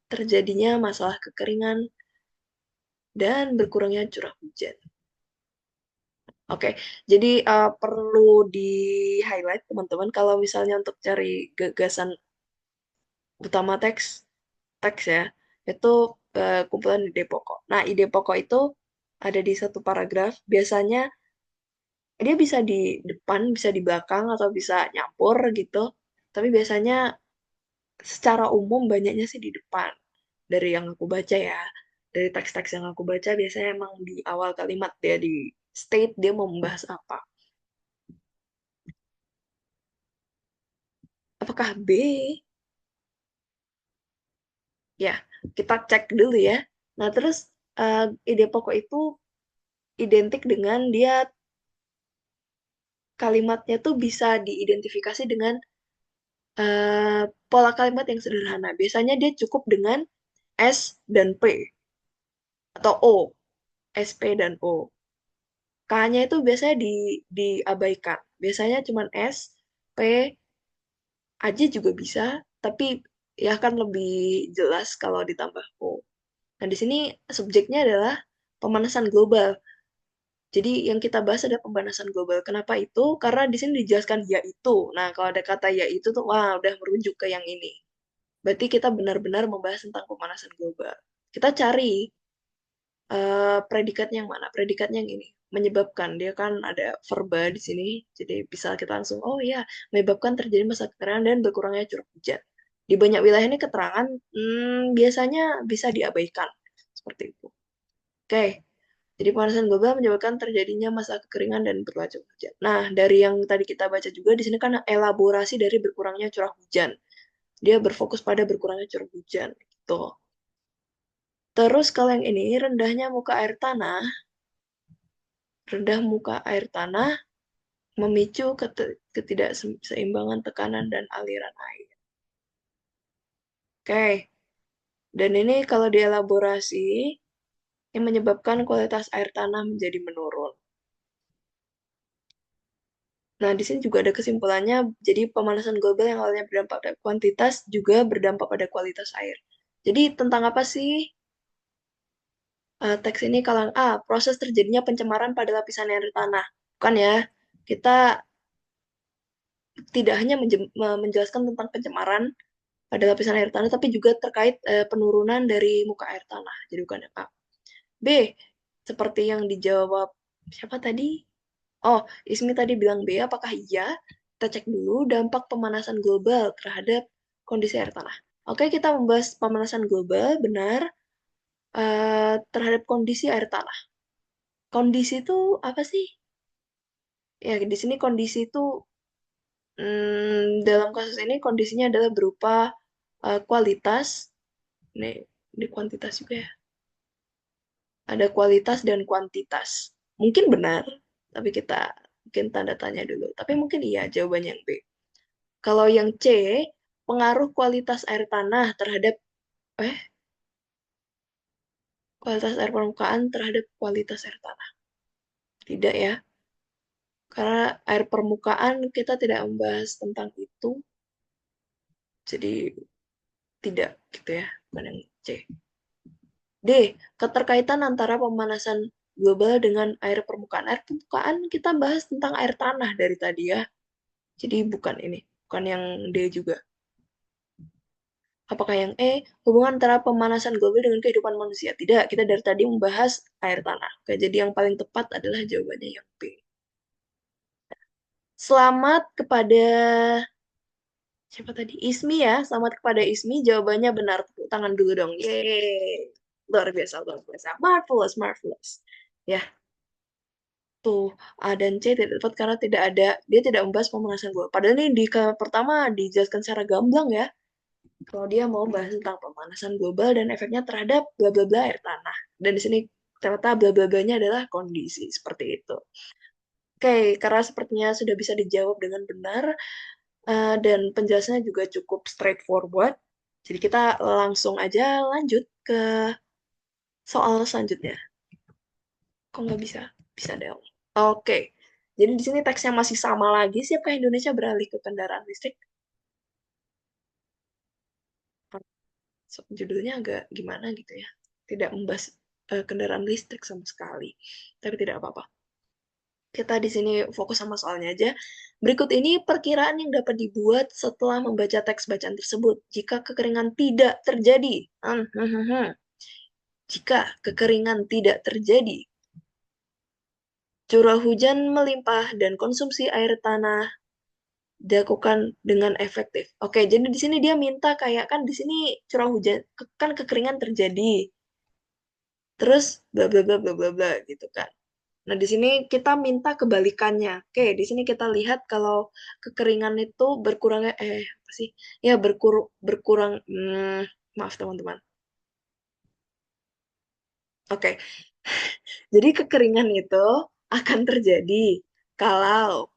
Speaker 1: terjadinya masalah kekeringan dan berkurangnya curah hujan. Oke, jadi perlu di-highlight teman-teman kalau misalnya untuk cari gagasan utama teks ya, itu kumpulan ide pokok. Nah, ide pokok itu ada di satu paragraf, biasanya dia bisa di depan, bisa di belakang, atau bisa nyampur gitu. Tapi biasanya secara umum banyaknya sih di depan. Dari yang aku baca ya, dari teks-teks yang aku baca biasanya emang di awal kalimat dia di state dia mau membahas apa. Apakah B? Ya, kita cek dulu ya. Nah, terus ide pokok itu identik dengan dia kalimatnya tuh bisa diidentifikasi dengan pola kalimat yang sederhana. Biasanya dia cukup dengan S dan P atau O, SP dan O. K-nya itu biasanya diabaikan. Biasanya cuma S, P aja juga bisa, tapi ya akan lebih jelas kalau ditambah O. Nah, di sini subjeknya adalah pemanasan global. Jadi yang kita bahas ada pemanasan global. Kenapa itu? Karena di sini dijelaskan yaitu. Nah, kalau ada kata yaitu tuh, wah udah merujuk ke yang ini. Berarti kita benar-benar membahas tentang pemanasan global. Kita cari predikatnya yang mana? Predikatnya yang ini. Menyebabkan. Dia kan ada verba di sini. Jadi bisa kita langsung, oh iya, menyebabkan terjadi masa kekeringan dan berkurangnya curah hujan. Di banyak wilayah ini keterangan biasanya bisa diabaikan. Seperti itu. Oke. Jadi pemanasan global menyebabkan terjadinya masa kekeringan dan berkurangnya curah hujan. Nah, dari yang tadi kita baca juga, di sini kan elaborasi dari berkurangnya curah hujan. Dia berfokus pada berkurangnya curah hujan. Gitu. Terus kalau yang ini, rendahnya muka air tanah, rendah muka air tanah memicu ketidakseimbangan tekanan dan aliran air. Oke, dan ini kalau dielaborasi, yang menyebabkan kualitas air tanah menjadi menurun. Nah, di sini juga ada kesimpulannya, jadi pemanasan global yang awalnya berdampak pada kuantitas juga berdampak pada kualitas air. Jadi tentang apa sih teks ini? Kalau A, proses terjadinya pencemaran pada lapisan air tanah. Bukan ya, kita tidak hanya menjelaskan tentang pencemaran pada lapisan air tanah, tapi juga terkait penurunan dari muka air tanah. Jadi bukan A. B, seperti yang dijawab siapa tadi? Oh, Ismi tadi bilang B, apakah iya? Kita cek dulu dampak pemanasan global terhadap kondisi air tanah. Oke, kita membahas pemanasan global, benar, terhadap kondisi air tanah. Kondisi itu apa sih? Ya, di sini kondisi itu dalam kasus ini kondisinya adalah berupa kualitas, ini kuantitas juga ya. Ada kualitas dan kuantitas. Mungkin benar, tapi kita mungkin tanda tanya dulu. Tapi mungkin iya jawabannya yang B. Kalau yang C, pengaruh kualitas air tanah terhadap eh kualitas air permukaan terhadap kualitas air tanah. Tidak ya. Karena air permukaan kita tidak membahas tentang itu. Jadi tidak gitu ya. Bukan yang C. D. Keterkaitan antara pemanasan global dengan air permukaan. Air permukaan kita bahas tentang air tanah dari tadi ya. Jadi bukan ini. Bukan yang D juga. Apakah yang E, hubungan antara pemanasan global dengan kehidupan manusia? Tidak, kita dari tadi membahas air tanah. Oke, jadi yang paling tepat adalah jawabannya yang B. Selamat kepada siapa tadi? Ismi ya. Selamat kepada Ismi. Jawabannya benar. Tepuk tangan dulu dong. Yeay. Luar biasa, luar biasa. Marvelous, marvelous. Ya, tuh A dan C tidak tepat karena dia tidak membahas pemanasan global. Padahal ini di pertama dijelaskan secara gamblang ya. Kalau dia mau bahas tentang pemanasan global dan efeknya terhadap bla bla bla air tanah. Dan di sini ternyata bla bla blanya adalah kondisi seperti itu. Oke, karena sepertinya sudah bisa dijawab dengan benar dan penjelasannya juga cukup straightforward. Jadi kita langsung aja lanjut ke soal selanjutnya. Kok nggak bisa? Bisa deh. Oke. Jadi di sini teksnya masih sama lagi. Siapkah Indonesia beralih ke kendaraan listrik? Judulnya agak gimana gitu ya. Tidak membahas kendaraan listrik sama sekali. Tapi tidak apa-apa. Kita di sini fokus sama soalnya aja. Berikut ini perkiraan yang dapat dibuat setelah membaca teks bacaan tersebut. Jika kekeringan tidak terjadi. Jika kekeringan tidak terjadi, curah hujan melimpah dan konsumsi air tanah dilakukan dengan efektif. Oke, jadi di sini dia minta kayak kan di sini curah hujan kan kekeringan terjadi. Terus bla bla bla bla bla bla gitu kan. Nah, di sini kita minta kebalikannya. Oke, di sini kita lihat kalau kekeringan itu berkurangnya apa sih? Ya, berkurang maaf teman-teman. Oke. Jadi kekeringan itu akan terjadi kalau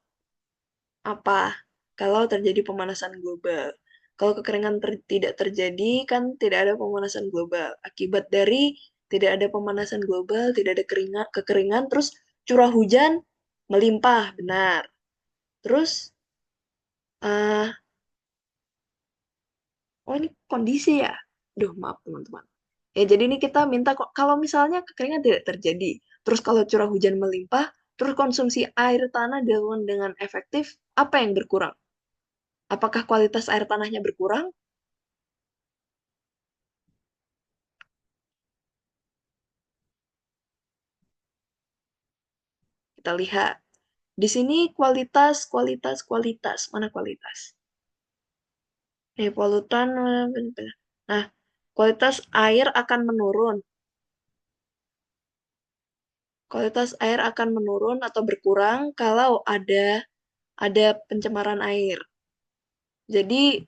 Speaker 1: apa? Kalau terjadi pemanasan global. Kalau kekeringan tidak terjadi, kan tidak ada pemanasan global. Akibat dari tidak ada pemanasan global, tidak ada kekeringan, terus curah hujan melimpah, benar. Terus, eh oh ini kondisi ya? Duh, maaf teman-teman. Ya, jadi ini kita minta kok kalau misalnya kekeringan tidak terjadi, terus kalau curah hujan melimpah, terus konsumsi air tanah dilakukan dengan efektif, apa yang berkurang? Apakah kualitas air tanahnya berkurang? Kita lihat. Di sini kualitas, kualitas, kualitas. Mana kualitas? Nih, polutan. Nah, kualitas air akan menurun. Kualitas air akan menurun atau berkurang kalau ada pencemaran air. Jadi,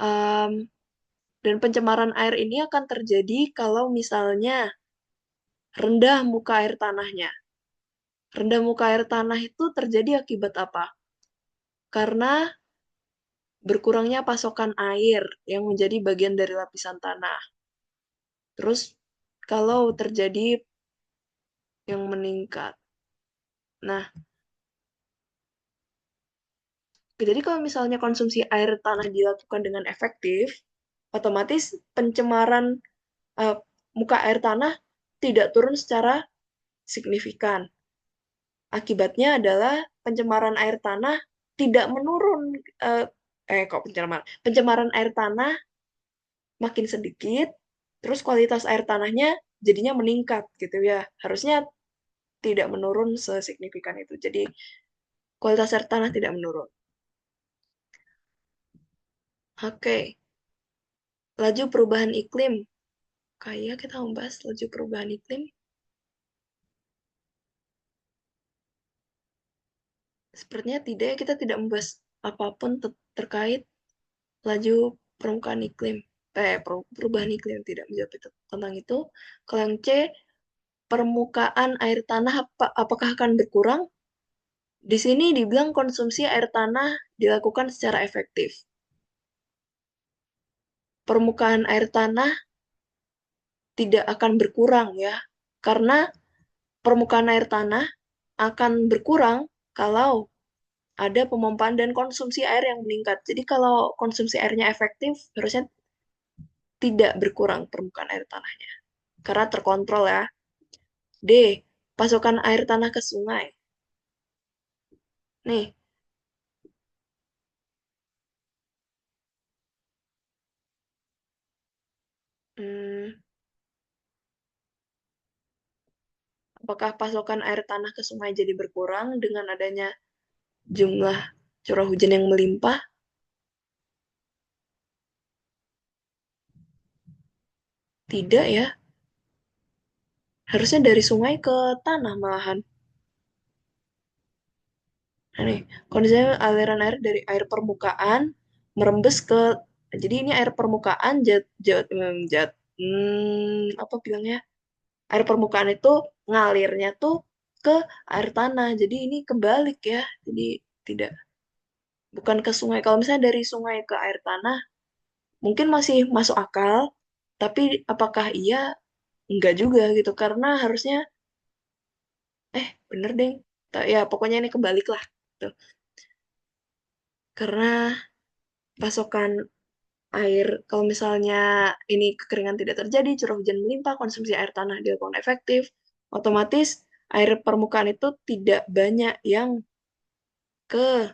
Speaker 1: em, dan pencemaran air ini akan terjadi kalau misalnya rendah muka air tanahnya. Rendah muka air tanah itu terjadi akibat apa? Karena berkurangnya pasokan air yang menjadi bagian dari lapisan tanah. Terus kalau terjadi yang meningkat. Nah, jadi kalau misalnya konsumsi air tanah dilakukan dengan efektif, otomatis pencemaran eh, muka air tanah tidak turun secara signifikan. Akibatnya adalah pencemaran air tanah tidak menurun. eh, kok pencemaran? Pencemaran air tanah makin sedikit, terus kualitas air tanahnya jadinya meningkat gitu ya. Harusnya tidak menurun sesignifikan itu. Jadi kualitas air tanah tidak menurun. Oke, laju perubahan iklim. Kayak kita membahas laju perubahan iklim. Sepertinya tidak, ya, kita tidak membahas apapun terkait laju permukaan iklim. Perubahan iklim tidak menjawab itu, tentang itu. Kalau yang C, permukaan air tanah apakah akan berkurang? Di sini dibilang konsumsi air tanah dilakukan secara efektif. Permukaan air tanah tidak akan berkurang ya, karena permukaan air tanah akan berkurang kalau ada pemompaan dan konsumsi air yang meningkat. Jadi kalau konsumsi airnya efektif, harusnya tidak berkurang permukaan air tanahnya. Karena terkontrol ya. D. Pasokan air tanah ke sungai. Nih, hmm, apakah pasokan air tanah ke sungai jadi berkurang dengan adanya jumlah curah hujan yang melimpah? Tidak ya. Harusnya dari sungai ke tanah malahan. Nah, nih, kondisinya aliran air dari air permukaan merembes ke, jadi ini air permukaan apa bilangnya? Air permukaan itu ngalirnya tuh ke air tanah. Jadi ini kebalik ya. Jadi tidak, bukan ke sungai. Kalau misalnya dari sungai ke air tanah, mungkin masih masuk akal, tapi apakah iya? Enggak juga gitu. Karena harusnya, bener deh. Ya, pokoknya ini kebalik lah. Tuh. Karena pasokan air, kalau misalnya ini kekeringan tidak terjadi, curah hujan melimpah, konsumsi air tanah dilakukan efektif, otomatis air permukaan itu tidak banyak yang ke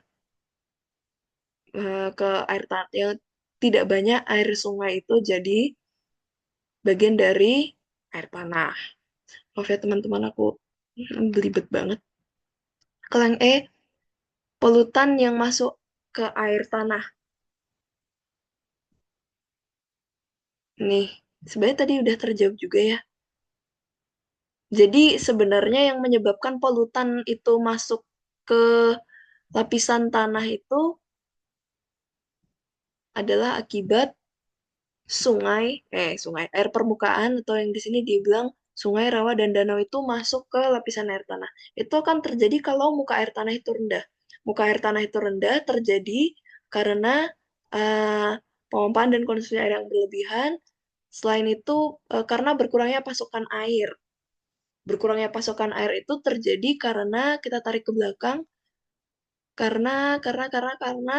Speaker 1: ke air tanah, yang tidak banyak air sungai itu jadi bagian dari air tanah. Maaf ya teman-teman, aku belibet banget. Kalau yang E, polutan yang masuk ke air tanah. Nih, sebenarnya tadi udah terjawab juga ya. Jadi sebenarnya yang menyebabkan polutan itu masuk ke lapisan tanah itu adalah akibat sungai, air permukaan atau yang di sini dibilang sungai, rawa, dan danau itu masuk ke lapisan air tanah. Itu akan terjadi kalau muka air tanah itu rendah. Muka air tanah itu rendah terjadi karena eh, pemompaan dan konsumsi air yang berlebihan. Selain itu, karena berkurangnya pasokan air. Berkurangnya pasokan air itu terjadi karena kita tarik ke belakang, karena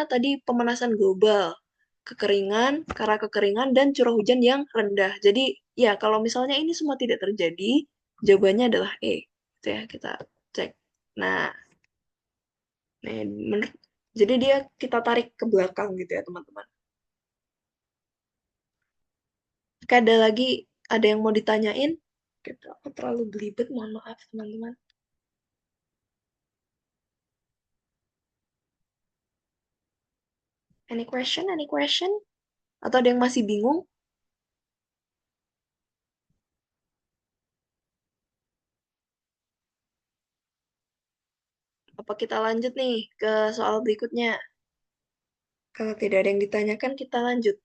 Speaker 1: tadi pemanasan global, karena kekeringan dan curah hujan yang rendah. Jadi, ya kalau misalnya ini semua tidak terjadi, jawabannya adalah E. Gitu ya, kita cek. Nah, nih, jadi dia kita tarik ke belakang gitu ya, teman-teman. Oke, ada lagi, ada yang mau ditanyain? Gitu, aku terlalu belibet, mohon maaf, teman-teman. Any question? Any question? Atau ada yang masih bingung? Apa kita lanjut nih ke soal berikutnya? Kalau tidak ada yang ditanyakan, kita lanjut.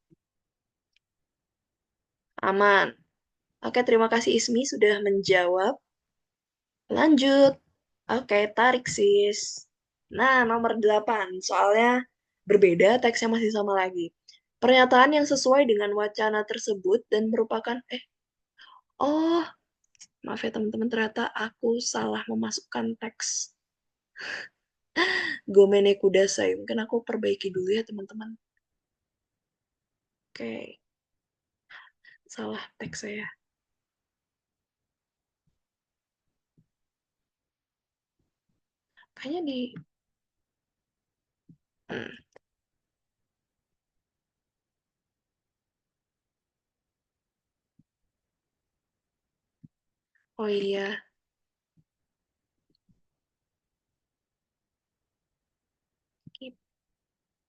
Speaker 1: Aman. Oke, terima kasih Ismi sudah menjawab. Lanjut. Oke, tarik sis. Nah, nomor 8. Soalnya berbeda, teksnya masih sama lagi. Pernyataan yang sesuai dengan wacana tersebut dan merupakan... oh, maaf ya teman-teman, ternyata aku salah memasukkan teks. Gomene Kudasai. Mungkin aku perbaiki dulu ya teman-teman. Oke, salah teks saya. Kayaknya di... hmm, oh iya,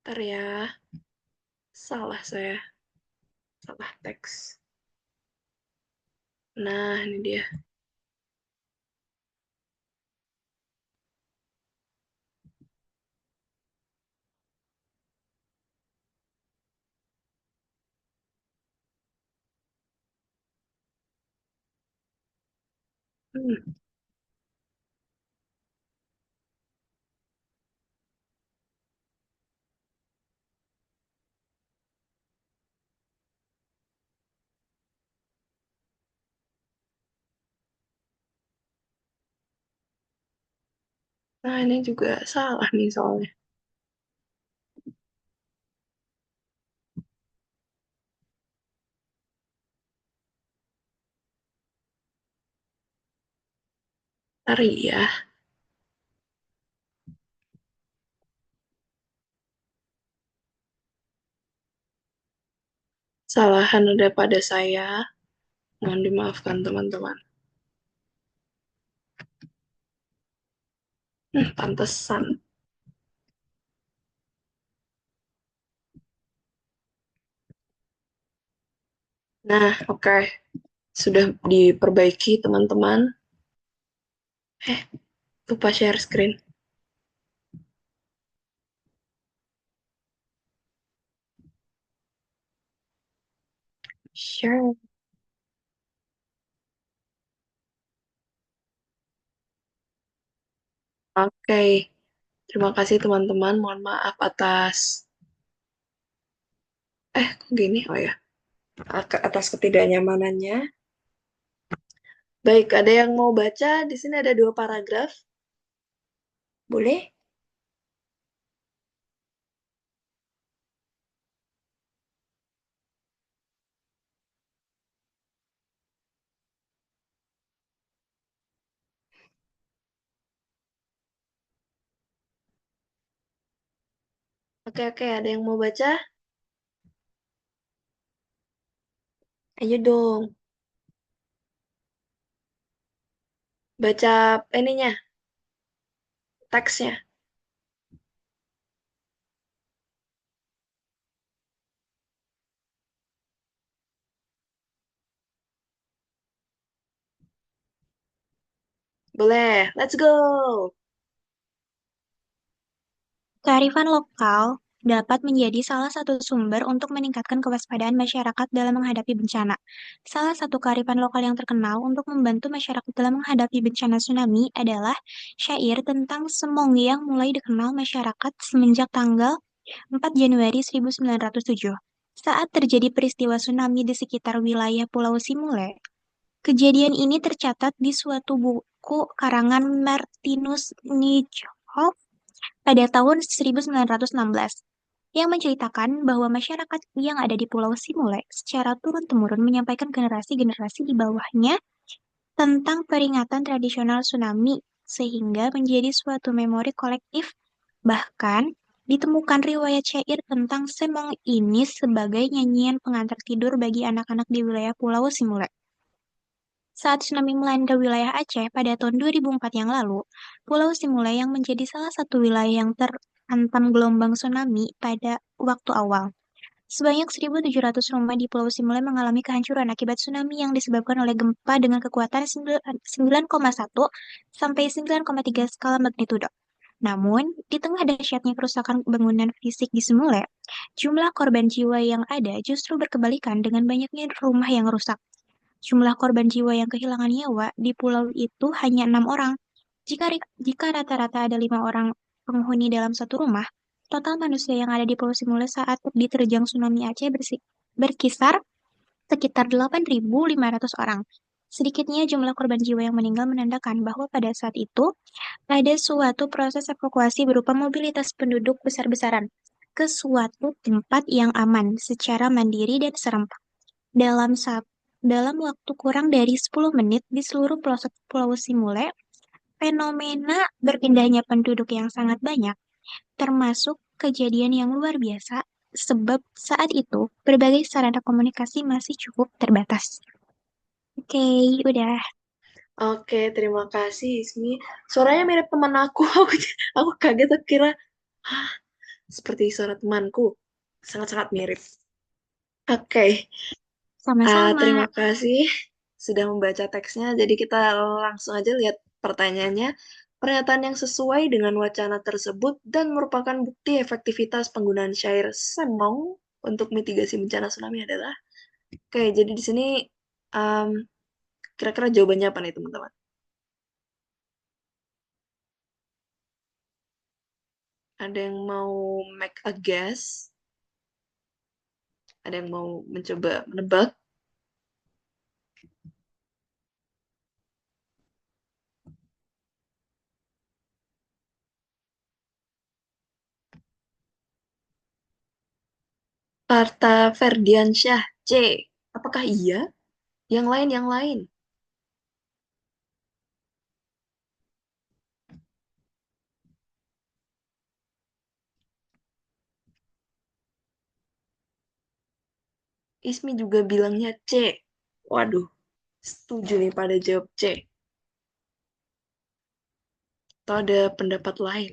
Speaker 1: bentar ya. Salah saya. Salah teks. Nah, ini dia. Hmm, Nah, ini juga salah nih soalnya. Bentar ya. Salahan ada pada saya. Mohon dimaafkan teman-teman. Pantesan. Nah, oke. Sudah diperbaiki teman-teman. Lupa share screen. Share. Oke. Terima kasih teman-teman. Mohon maaf atas... kok gini? Oh ya. Atas ketidaknyamanannya. Baik, ada yang mau baca? Di sini ada 2 paragraf. Boleh? Oke, oke. Ada yang mau baca? Ayo dong. Baca ininya, teksnya. Boleh. Let's go.
Speaker 4: Kearifan lokal dapat menjadi salah satu sumber untuk meningkatkan kewaspadaan masyarakat dalam menghadapi bencana. Salah satu kearifan lokal yang terkenal untuk membantu masyarakat dalam menghadapi bencana tsunami adalah syair tentang semong yang mulai dikenal masyarakat semenjak tanggal 4 Januari 1907. Saat terjadi peristiwa tsunami di sekitar wilayah Pulau Simule, kejadian ini tercatat di suatu buku karangan Martinus Nijhoff pada tahun 1916 yang menceritakan bahwa masyarakat yang ada di Pulau Simule secara turun-temurun menyampaikan generasi-generasi di bawahnya tentang peringatan tradisional tsunami sehingga menjadi suatu memori kolektif. Bahkan ditemukan riwayat syair tentang Semong ini sebagai nyanyian pengantar tidur bagi anak-anak di wilayah Pulau Simule. Saat tsunami melanda wilayah Aceh pada tahun 2004 yang lalu, Pulau Simule yang menjadi salah satu wilayah yang terhantam gelombang tsunami pada waktu awal. Sebanyak 1.700 rumah di Pulau Simule mengalami kehancuran akibat tsunami yang disebabkan oleh gempa dengan kekuatan 9,1 sampai 9,3 skala magnitudo. Namun, di tengah dahsyatnya kerusakan bangunan fisik di Simule, jumlah korban jiwa yang ada justru berkebalikan dengan banyaknya rumah yang rusak. Jumlah korban jiwa yang kehilangan nyawa di pulau itu hanya 6 orang. Jika rata-rata ada 5 orang penghuni dalam satu rumah, total manusia yang ada di Pulau Simule saat diterjang tsunami Aceh berkisar sekitar 8.500 orang. Sedikitnya jumlah korban jiwa yang meninggal menandakan bahwa pada saat itu ada suatu proses evakuasi berupa mobilitas penduduk besar-besaran ke suatu tempat yang aman secara mandiri dan serempak. Dalam waktu kurang dari 10 menit di seluruh pelosok Pulau Simule, fenomena berpindahnya penduduk yang sangat banyak, termasuk kejadian yang luar biasa, sebab saat itu berbagai sarana komunikasi masih cukup terbatas. Oke, udah.
Speaker 1: Oke, terima kasih Ismi. Suaranya mirip teman aku. Aku kaget, aku kira, hah, seperti suara temanku. Sangat-sangat mirip. Oke,
Speaker 4: Sama-sama.
Speaker 1: terima kasih sudah membaca teksnya. Jadi kita langsung aja lihat pertanyaannya. Pernyataan yang sesuai dengan wacana tersebut dan merupakan bukti efektivitas penggunaan syair Semong untuk mitigasi bencana tsunami adalah. Oke, jadi di sini um, kira-kira jawabannya apa nih teman-teman? Ada yang mau make a guess? Ada yang mau mencoba menebak? Parta Ferdiansyah C. Apakah iya? Yang lain, yang lain. Ismi juga bilangnya C. Waduh, setuju nih pada jawab C. Atau ada pendapat lain?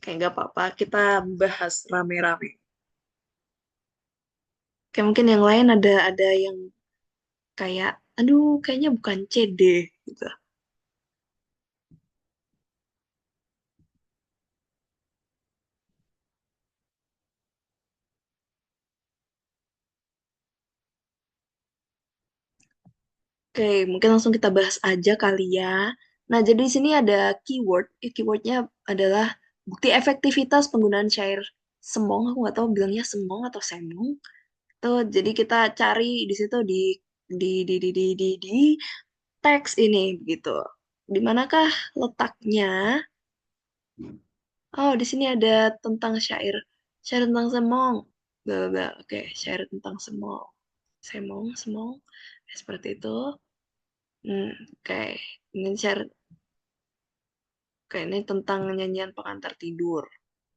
Speaker 1: Kayak nggak apa-apa, kita bahas rame-rame. Kayak mungkin yang lain ada yang kayak, aduh, kayaknya bukan C deh, gitu. Oke, mungkin langsung kita bahas aja kali ya. Nah, jadi di sini ada keyword. Keywordnya adalah bukti efektivitas penggunaan syair semong. Aku nggak tahu bilangnya semong atau semong. Tuh, jadi kita cari di situ di teks ini gitu. Di manakah letaknya? Oh, di sini ada tentang syair. Syair tentang semong. Blah, blah, blah. Oke, syair tentang semong. Semong, semong. Seperti itu. Oke. Ini syair, oke, ini tentang nyanyian pengantar tidur.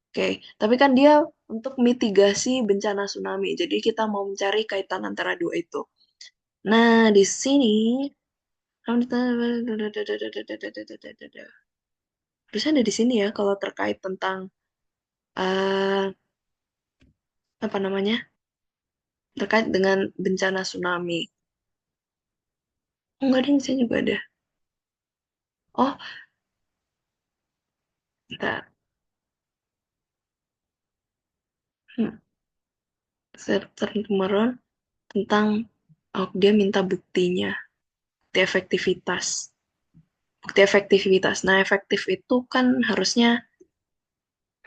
Speaker 1: Oke, tapi kan dia untuk mitigasi bencana tsunami. Jadi kita mau mencari kaitan antara dua itu. Nah, di sini harusnya ada di sini ya kalau terkait tentang eh apa namanya? Terkait dengan bencana tsunami. Oh, enggak ada, di sini juga ada. Oh, bentar. Hmm. Kemarin tentang oh, dia minta buktinya, bukti efektivitas. Bukti efektivitas. Nah, efektif itu kan harusnya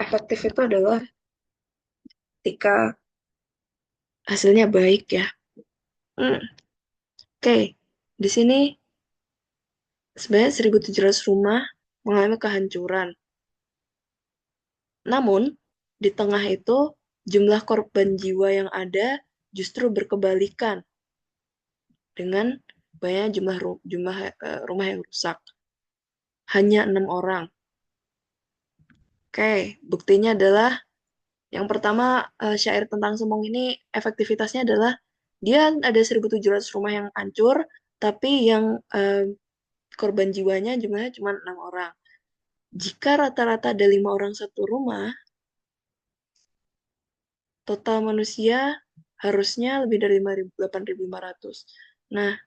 Speaker 1: efektif itu adalah ketika hasilnya baik ya. Hmm, Oke, di sini sebenarnya 1.700 rumah mengalami kehancuran. Namun, di tengah itu jumlah korban jiwa yang ada justru berkebalikan dengan banyak jumlah rumah yang rusak. Hanya 6 orang. Oke, buktinya adalah yang pertama syair tentang Semong ini efektivitasnya adalah dia ada 1.700 rumah yang hancur, tapi yang korban jiwanya jumlahnya cuma 6 orang. Jika rata-rata ada 5 orang satu rumah, total manusia harusnya lebih dari 8.500. Nah,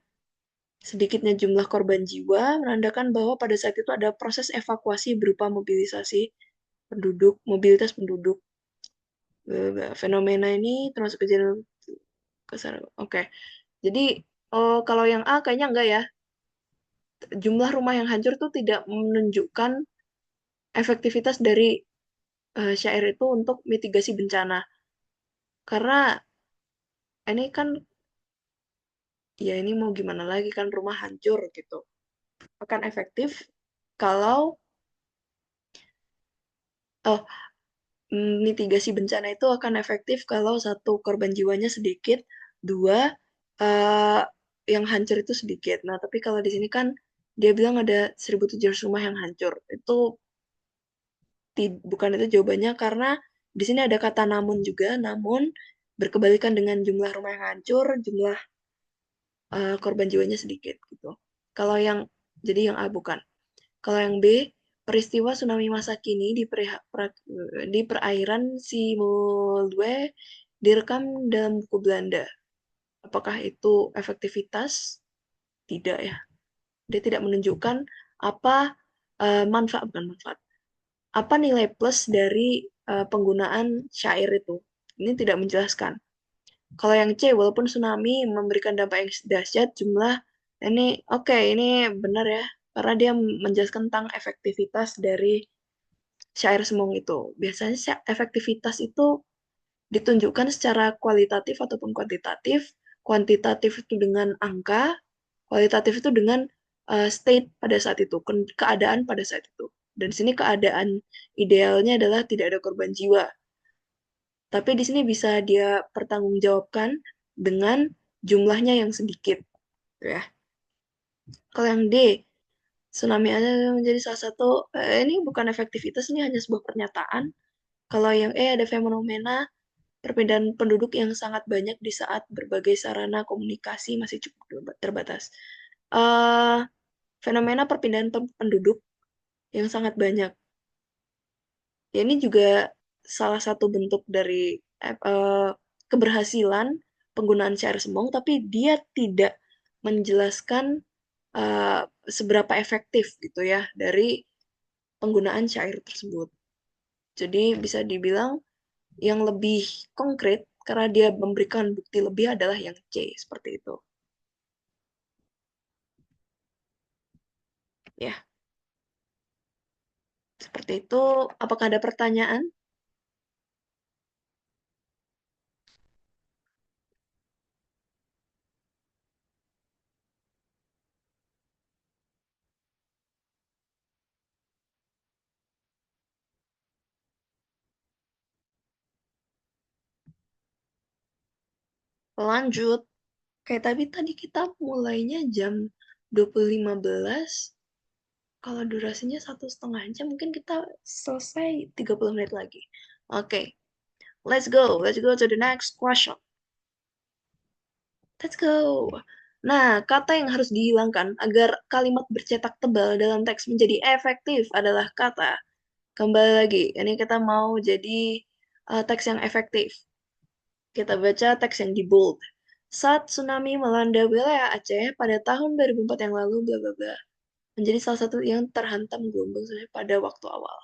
Speaker 1: sedikitnya jumlah korban jiwa menandakan bahwa pada saat itu ada proses evakuasi berupa mobilisasi penduduk, mobilitas penduduk. Fenomena ini termasuk kejadian kesar. Oke. Jadi kalau yang A kayaknya enggak ya. Jumlah rumah yang hancur tuh tidak menunjukkan efektivitas dari syair itu untuk mitigasi bencana. Karena ini kan ya ini mau gimana lagi kan rumah hancur gitu. Akan efektif kalau oh mitigasi bencana itu akan efektif kalau satu korban jiwanya sedikit, dua eh, yang hancur itu sedikit. Nah, tapi kalau di sini kan dia bilang ada 1.700 rumah yang hancur. Itu bukan itu jawabannya karena di sini ada kata namun juga, namun berkebalikan dengan jumlah rumah yang hancur, jumlah korban jiwanya sedikit gitu. Kalau yang jadi yang A bukan. Kalau yang B, peristiwa tsunami masa kini di perairan Simulue direkam dalam buku Belanda. Apakah itu efektivitas? Tidak ya. Dia tidak menunjukkan apa manfaat, bukan manfaat. Apa nilai plus dari penggunaan syair itu. Ini tidak menjelaskan. Kalau yang C, walaupun tsunami memberikan dampak yang dahsyat, jumlah ini oke, ini benar ya, karena dia menjelaskan tentang efektivitas dari syair Semong itu. Biasanya efektivitas itu ditunjukkan secara kualitatif ataupun kuantitatif. Kuantitatif itu dengan angka, kualitatif itu dengan state pada saat itu, keadaan pada saat itu. Dan di sini keadaan idealnya adalah tidak ada korban jiwa. Tapi di sini bisa dia pertanggungjawabkan dengan jumlahnya yang sedikit, ya. Kalau yang D, tsunami ada menjadi salah satu, ini bukan efektivitas, ini hanya sebuah pernyataan. Kalau yang E ada fenomena perpindahan penduduk yang sangat banyak di saat berbagai sarana komunikasi masih cukup terbatas. Uh, Fenomena perpindahan penduduk yang sangat banyak. Ya, ini juga salah satu bentuk dari keberhasilan penggunaan syair Semong, tapi dia tidak menjelaskan uh, seberapa efektif gitu ya dari penggunaan syair tersebut. Jadi bisa dibilang yang lebih konkret karena dia memberikan bukti lebih adalah yang C, seperti itu. Ya, seperti itu. Apakah ada pertanyaan? Lanjut. Kayak tadi kita mulainya jam 20.15. Kalau durasinya 1,5 jam, mungkin kita selesai 30 menit lagi. Oke, let's go. Let's go to the next question. Let's go. Nah, kata yang harus dihilangkan agar kalimat bercetak tebal dalam teks menjadi efektif adalah kata. Kembali lagi, ini kita mau jadi teks yang efektif. Kita baca teks yang di bold. Saat tsunami melanda wilayah Aceh pada tahun 2004 yang lalu, bla bla bla, menjadi salah satu yang terhantam gelombang tsunami pada waktu awal.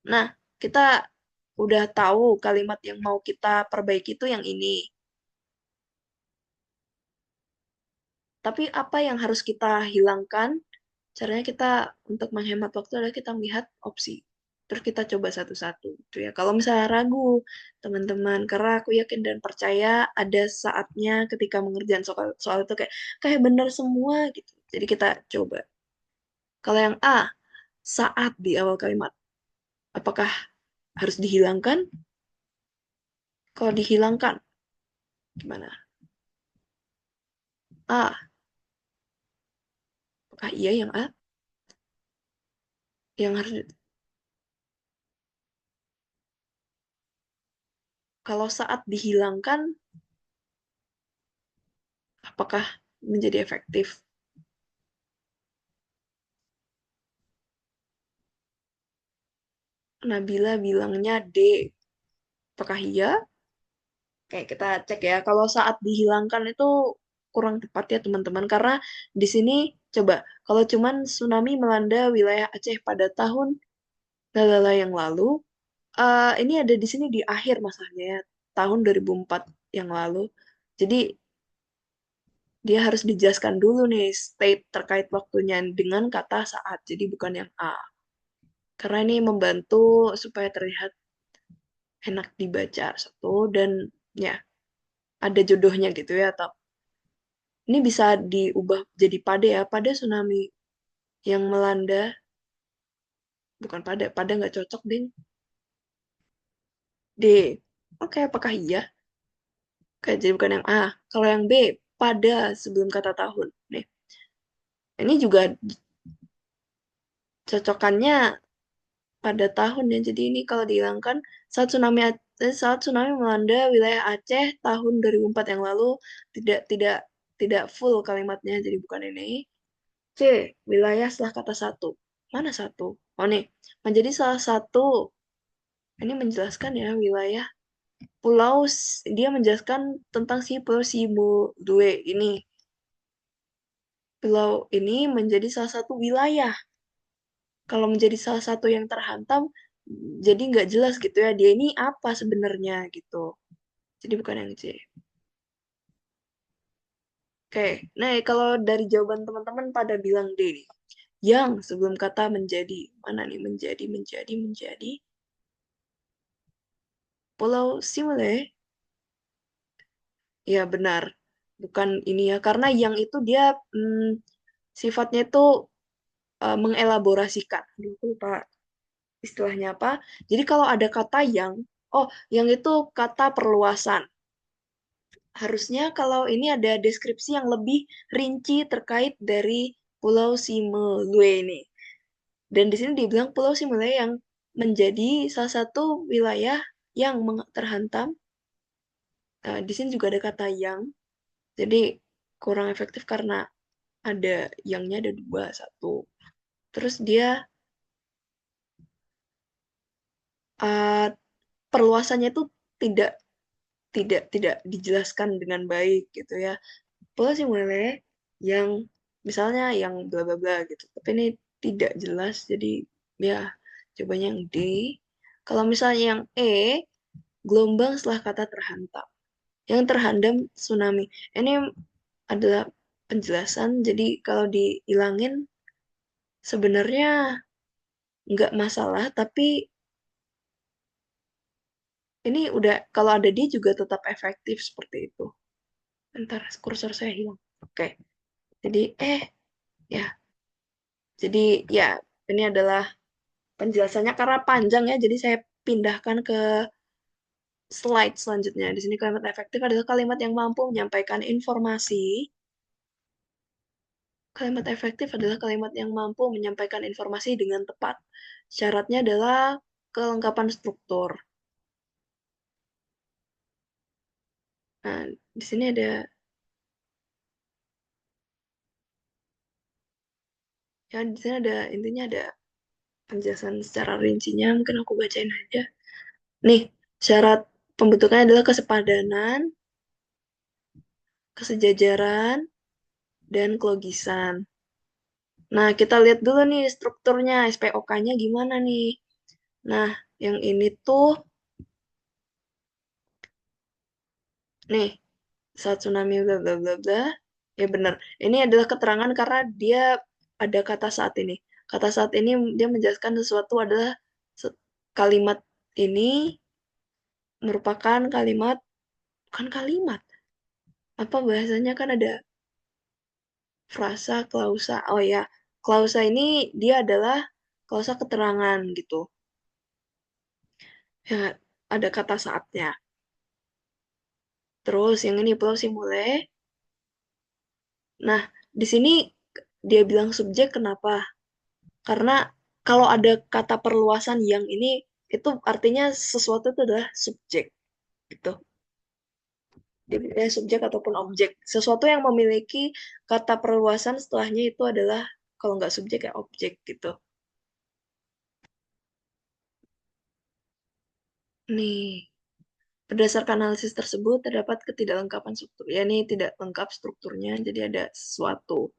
Speaker 1: Nah, kita udah tahu kalimat yang mau kita perbaiki itu yang ini. Tapi apa yang harus kita hilangkan? Caranya kita untuk menghemat waktu adalah kita melihat opsi. Terus kita coba satu-satu gitu ya. Kalau misalnya ragu, teman-teman, karena aku yakin dan percaya ada saatnya ketika mengerjakan soal itu kayak benar semua gitu. Jadi kita coba. Kalau yang A, saat di awal kalimat, apakah harus dihilangkan? Kalau dihilangkan, gimana? A, apakah iya yang A? Yang harus kalau saat dihilangkan, apakah menjadi efektif? Nabila bilangnya D. Apakah iya? Kayak kita cek ya, kalau saat dihilangkan itu kurang tepat ya teman-teman, karena di sini coba, kalau cuman tsunami melanda wilayah Aceh pada tahun lalala yang lalu, ini ada di sini di akhir masalahnya ya, tahun 2004 yang lalu. Jadi dia harus dijelaskan dulu nih state terkait waktunya dengan kata saat, jadi bukan yang A. Karena ini membantu supaya terlihat enak dibaca satu dan ya ada jodohnya gitu ya, atau ini bisa diubah jadi pada ya, pada tsunami yang melanda, bukan pada nggak cocok, Ding. D. Oke, apakah iya? Oke, jadi bukan yang A. Kalau yang B, pada sebelum kata tahun. Nih, ini juga cocokannya pada tahun ya. Jadi ini kalau dihilangkan saat tsunami melanda wilayah Aceh tahun 2004 yang lalu, tidak tidak tidak full kalimatnya, jadi bukan ini. C. Wilayah setelah kata satu. Mana satu? Oh nih, menjadi salah satu. Ini menjelaskan ya wilayah pulau. Dia menjelaskan tentang si Pulau Simulue ini. Pulau ini menjadi salah satu wilayah. Kalau menjadi salah satu yang terhantam, jadi nggak jelas gitu ya. Dia ini apa sebenarnya gitu. Jadi bukan yang C. Oke, nah kalau dari jawaban teman-teman pada bilang D nih. Yang sebelum kata menjadi. Mana nih menjadi. Pulau Simule. Ya benar. Bukan ini ya. Karena yang itu dia sifatnya itu mengelaborasikan. Aduh, aku lupa istilahnya apa. Jadi kalau ada kata yang itu kata perluasan. Harusnya kalau ini ada deskripsi yang lebih rinci terkait dari Pulau Similue ini. Dan di sini dibilang Pulau Similue yang menjadi salah satu wilayah yang terhantam. Di sini juga ada kata yang, jadi kurang efektif karena ada yangnya ada dua, satu. Terus dia uh, perluasannya itu tidak tidak dijelaskan dengan baik gitu ya. Plus yang boleh yang misalnya yang bla bla bla gitu. Tapi ini tidak jelas, jadi ya cobanya yang D. Kalau misalnya yang E, gelombang setelah kata terhantam. Yang terhantam tsunami. Ini adalah penjelasan, jadi kalau dihilangin sebenarnya nggak masalah, tapi ini udah kalau ada dia juga tetap efektif seperti itu. Bentar, kursor saya hilang. Oke, jadi ya, jadi ya ini adalah penjelasannya karena panjang ya, jadi saya pindahkan ke slide selanjutnya. Di sini kalimat efektif adalah kalimat yang mampu menyampaikan informasi. Kalimat efektif adalah kalimat yang mampu menyampaikan informasi dengan tepat. Syaratnya adalah kelengkapan struktur. Nah, di sini ada ya di sini ada intinya ada penjelasan secara rincinya, mungkin aku bacain aja. Nih, syarat pembentukannya adalah kesepadanan, kesejajaran, dan kelogisan. Nah, kita lihat dulu nih strukturnya, SPOK-nya gimana nih. Nah, yang ini tuh, nih, saat tsunami bla bla bla bla. Ya benar. Ini adalah keterangan karena dia ada kata saat ini. Kata saat ini dia menjelaskan sesuatu adalah kalimat ini merupakan kalimat, bukan kalimat, apa bahasanya kan ada frasa, klausa. Oh ya, klausa ini dia adalah klausa keterangan gitu. Ya, ada kata saatnya. Terus yang ini pulau simule. Nah, di sini dia bilang subjek kenapa? Karena kalau ada kata perluasan yang ini, itu artinya sesuatu itu adalah subjek gitu. Dia subjek ataupun objek. Sesuatu yang memiliki kata perluasan setelahnya itu adalah kalau nggak subjek ya objek gitu. Nih, berdasarkan analisis tersebut terdapat ketidaklengkapan struktur. Ya, ini tidak lengkap strukturnya, jadi ada sesuatu.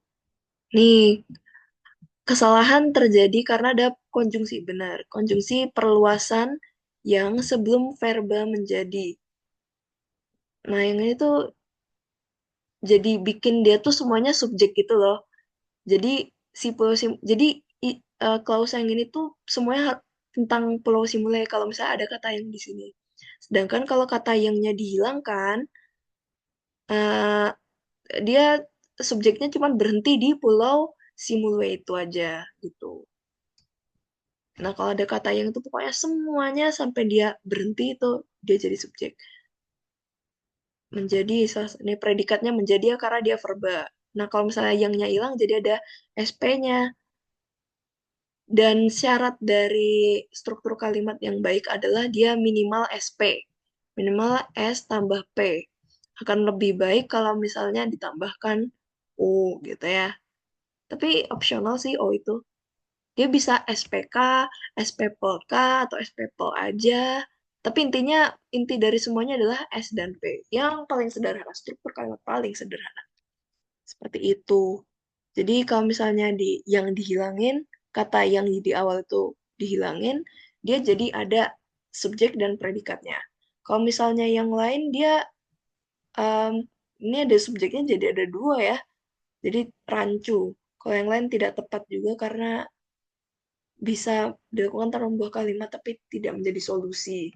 Speaker 1: Nih, kesalahan terjadi karena ada konjungsi benar. Konjungsi perluasan yang sebelum verba menjadi. Nah, yang ini tuh jadi bikin dia tuh semuanya subjek gitu loh. Jadi si pulau sim jadi klausa yang ini tuh semuanya tentang pulau Simule kalau misalnya ada kata yang di sini. Sedangkan kalau kata yangnya dihilangkan, eh, dia subjeknya cuma berhenti di pulau Simule itu aja gitu. Nah, kalau ada kata yang itu pokoknya semuanya sampai dia berhenti itu dia jadi subjek. Menjadi ini predikatnya menjadi ya karena dia verba. Nah, kalau misalnya yangnya hilang jadi ada SP-nya. Dan syarat dari struktur kalimat yang baik adalah dia minimal SP. Minimal S tambah P. Akan lebih baik kalau misalnya ditambahkan U gitu ya. Tapi opsional sih O itu. Dia bisa SPK, SPPK, atau SPPL aja. Tapi intinya, inti dari semuanya adalah S dan P. Yang paling sederhana, struktur kalimat paling sederhana. Seperti itu. Jadi kalau misalnya yang dihilangin, kata yang di awal itu dihilangin, dia jadi ada subjek dan predikatnya. Kalau misalnya yang lain dia em, ini ada subjeknya jadi ada dua ya. Jadi rancu. Kalau yang lain tidak tepat juga karena bisa dilakukan tanpa membuah kalimat tapi tidak menjadi solusi.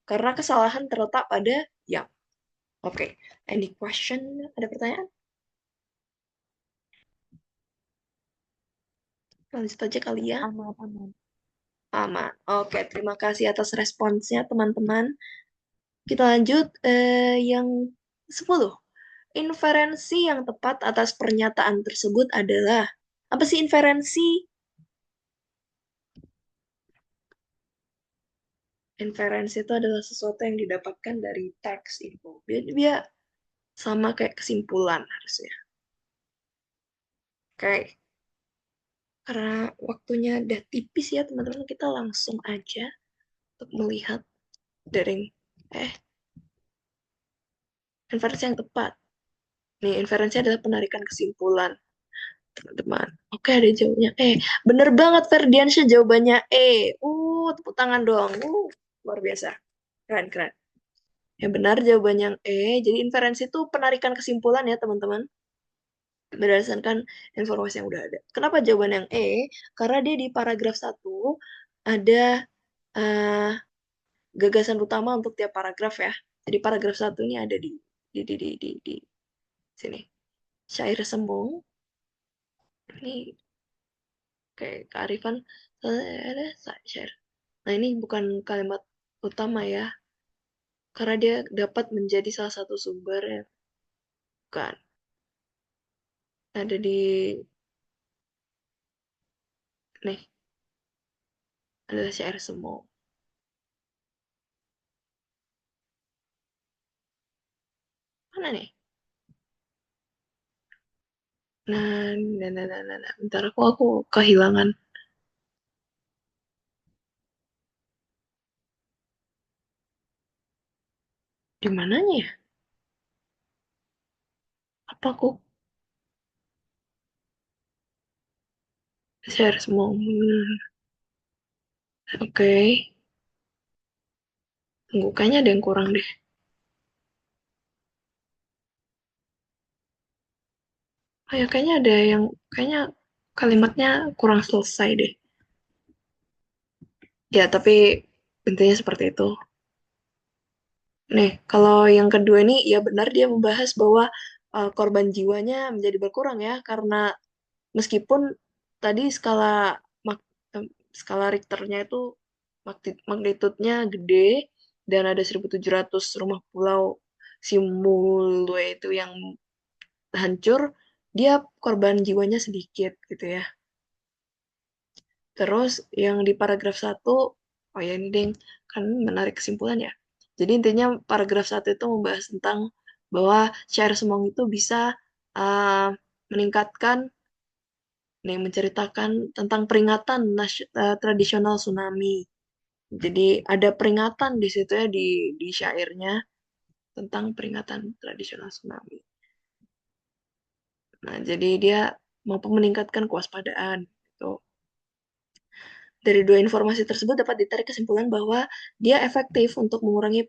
Speaker 1: Karena kesalahan terletak pada yang. Oke, any question? Ada pertanyaan? Lanjut aja kali ya.
Speaker 4: Aman, aman.
Speaker 1: Aman. Oke, terima kasih atas responsnya teman-teman. Kita lanjut yang 10. Inferensi yang tepat atas pernyataan tersebut adalah apa sih inferensi? Inferensi itu adalah sesuatu yang didapatkan dari teks itu. Dia sama kayak kesimpulan harusnya. Oke, karena waktunya udah tipis ya teman-teman, kita langsung aja untuk melihat dari inferensi yang tepat. Nih, inferensi adalah penarikan kesimpulan, teman-teman. Oke, ada jawabannya E. Bener banget Ferdiansyah jawabannya E. Tepuk tangan dong. Luar biasa. Keren, keren. Yang benar jawabannya yang E. Jadi inferensi itu penarikan kesimpulan ya, teman-teman. Berdasarkan informasi yang udah ada. Kenapa jawaban yang E? Karena dia di paragraf 1 ada uh, gagasan utama untuk tiap paragraf ya. Jadi paragraf 1 ini ada di sini. Syair sembung. Ini kayak kearifan ada syair. Nah, ini bukan kalimat utama ya. Karena dia dapat menjadi salah satu sumber ya. Bukan. Ada di nih, adalah syair sembung. Mana nih? Nah. Bentar aku kehilangan. Di mananya ya? Apa aku share semua? Oke. Tunggu, kayaknya ada yang kurang deh. Oh ya, kayaknya ada yang, kayaknya kalimatnya kurang selesai deh. Ya, tapi Intinya seperti itu. Nih, kalau yang kedua ini ya benar dia membahas bahwa korban jiwanya menjadi berkurang ya karena meskipun tadi skala Richternya itu magnitudenya gede dan ada 1.700 rumah pulau Simulue itu yang hancur, dia korban jiwanya sedikit gitu ya. Terus yang di paragraf satu, oh ya ini deng, kan menarik kesimpulan ya. Jadi intinya paragraf satu itu membahas tentang bahwa share semong itu bisa uh, meningkatkan, nih menceritakan tentang peringatan tradisional tsunami. Jadi ada peringatan di situ ya di syairnya tentang peringatan tradisional tsunami. Nah, jadi dia mampu meningkatkan kewaspadaan. Gitu. Dari dua informasi tersebut dapat ditarik kesimpulan bahwa dia efektif untuk mengurangi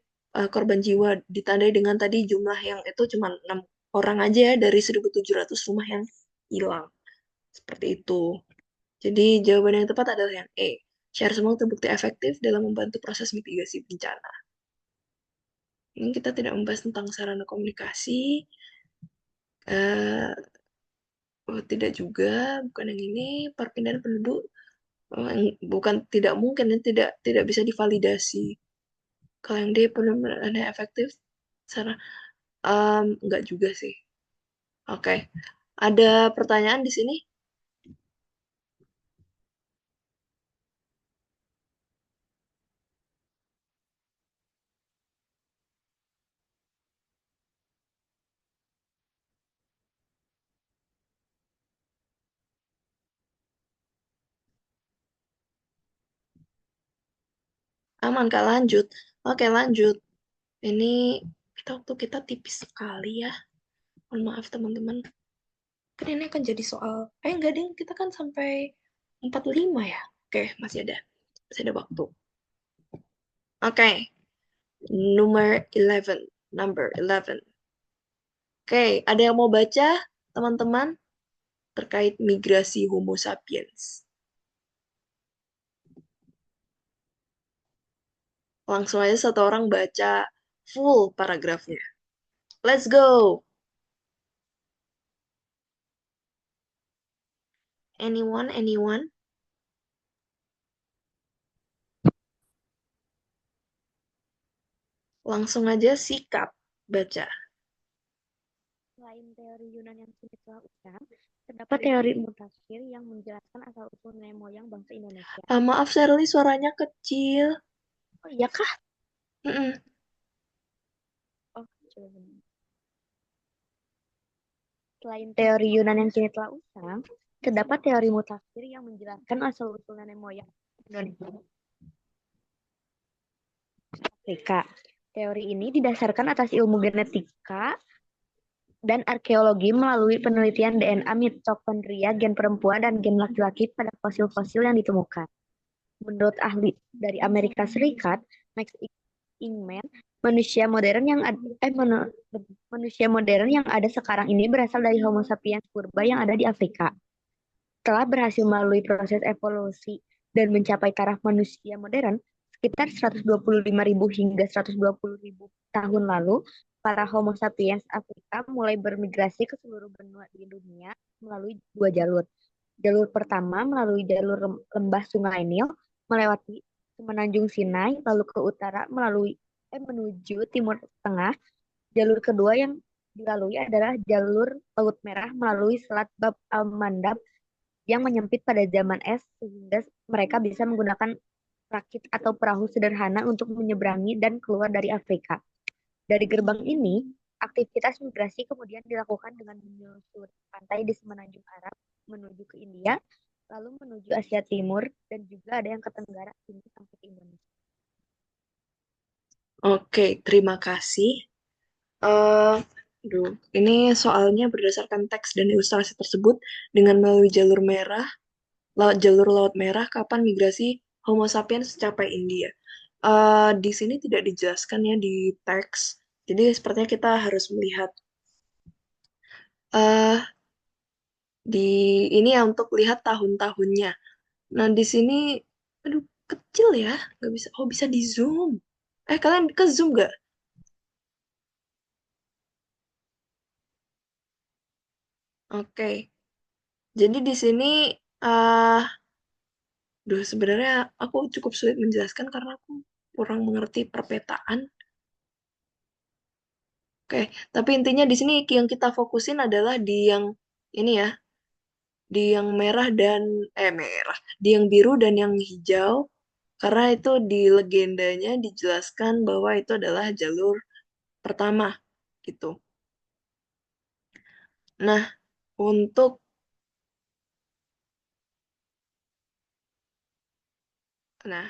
Speaker 1: korban jiwa ditandai dengan tadi jumlah yang itu cuma 6 orang aja ya dari 1.700 rumah yang hilang. Seperti itu. Jadi jawaban yang tepat adalah yang E. Share semua terbukti efektif dalam membantu proses mitigasi bencana. Ini kita tidak membahas tentang sarana komunikasi. Uh, Tidak juga, bukan yang ini. Perpindahan penduduk bukan tidak mungkin dan tidak bisa divalidasi. Kalau yang D benar-benar efektif, sana enggak juga sih. Oke, ada pertanyaan di sini? Aman Kak, lanjut. Oke, lanjut. Ini waktu kita tipis sekali ya. Mohon maaf teman-teman. Kan ini akan jadi soal. Enggak ding, kita kan sampai 45 ya. Oke, masih ada. Masih ada waktu. Oke, number 11. Oke, ada yang mau baca, teman-teman, terkait migrasi Homo sapiens? Langsung aja satu orang baca full paragrafnya. Let's go! Anyone? Langsung aja sikat baca.
Speaker 5: Selain teori Yunan yang kini telah usang, terdapat teori mutakhir yang menjelaskan asal-usul nenek moyang bangsa Indonesia.
Speaker 1: Maaf Shirley, suaranya kecil.
Speaker 5: Oh iya kah?
Speaker 1: Mm-mm.
Speaker 5: Oh, coba benar. Selain teori Yunan yang kini telah usang, terdapat teori mutakhir yang menjelaskan asal-usul nenek moyang Indonesia. Afrika. Teori ini didasarkan atas ilmu genetika dan arkeologi melalui penelitian DNA mitokondria, gen perempuan, dan gen laki-laki pada fosil-fosil yang ditemukan. Menurut ahli dari Amerika Serikat, Max Ingman, manusia modern yang ada sekarang ini berasal dari Homo sapiens purba yang ada di Afrika. Telah berhasil melalui proses evolusi dan mencapai taraf manusia modern sekitar 125.000 hingga 120.000 tahun lalu, para Homo sapiens Afrika mulai bermigrasi ke seluruh benua di dunia melalui dua jalur. Jalur pertama melalui jalur lembah Sungai Nil melewati semenanjung Sinai, lalu ke utara menuju timur tengah. Jalur kedua yang dilalui adalah jalur Laut Merah melalui Selat Bab al-Mandab yang menyempit pada zaman es sehingga mereka bisa menggunakan rakit atau perahu sederhana untuk menyeberangi dan keluar dari Afrika. Dari gerbang ini, aktivitas migrasi kemudian dilakukan dengan menyusuri pantai di semenanjung Arab menuju ke India, lalu menuju Asia Timur, dan juga ada yang ke Tenggara hingga sampai ke Indonesia.
Speaker 1: Oke, terima kasih. Ini soalnya berdasarkan teks dan ilustrasi tersebut dengan melalui jalur laut merah, kapan migrasi Homo sapiens mencapai India. Di sini tidak dijelaskan ya di teks, jadi sepertinya kita harus melihat di ini ya untuk lihat tahun-tahunnya. Nah di sini, aduh kecil ya, nggak bisa. Oh, bisa di zoom. Kalian ke zoom nggak? Oke. Jadi di sini, uh, sebenarnya aku cukup sulit menjelaskan karena aku kurang mengerti perpetaan. Oke, tapi intinya di sini yang kita fokusin adalah di yang ini ya, di yang merah dan merah, di yang biru dan yang hijau, karena itu di legendanya dijelaskan bahwa itu adalah jalur pertama gitu. Nah, untuk nah,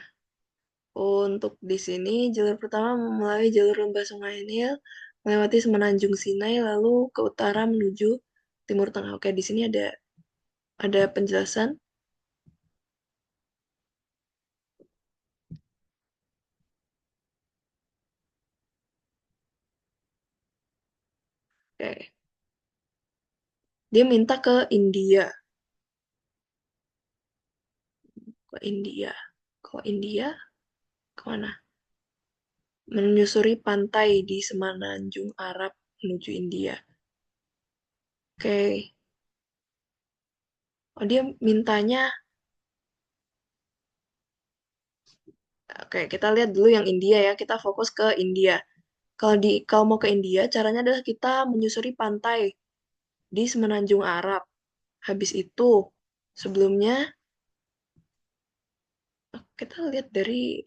Speaker 1: untuk di sini jalur pertama melalui jalur lembah Sungai Nil, melewati Semenanjung Sinai, lalu ke utara menuju Timur Tengah. Oke, di sini ada penjelasan. Oke. Dia minta ke India. Ke India. Ke India, kemana? Menyusuri pantai di Semenanjung Arab menuju India. Oke. Oh, dia mintanya. Oke, kita lihat dulu yang India ya. Kita fokus ke India. Kalau mau ke India, caranya adalah kita menyusuri pantai di Semenanjung Arab. Habis itu, sebelumnya kita lihat dari.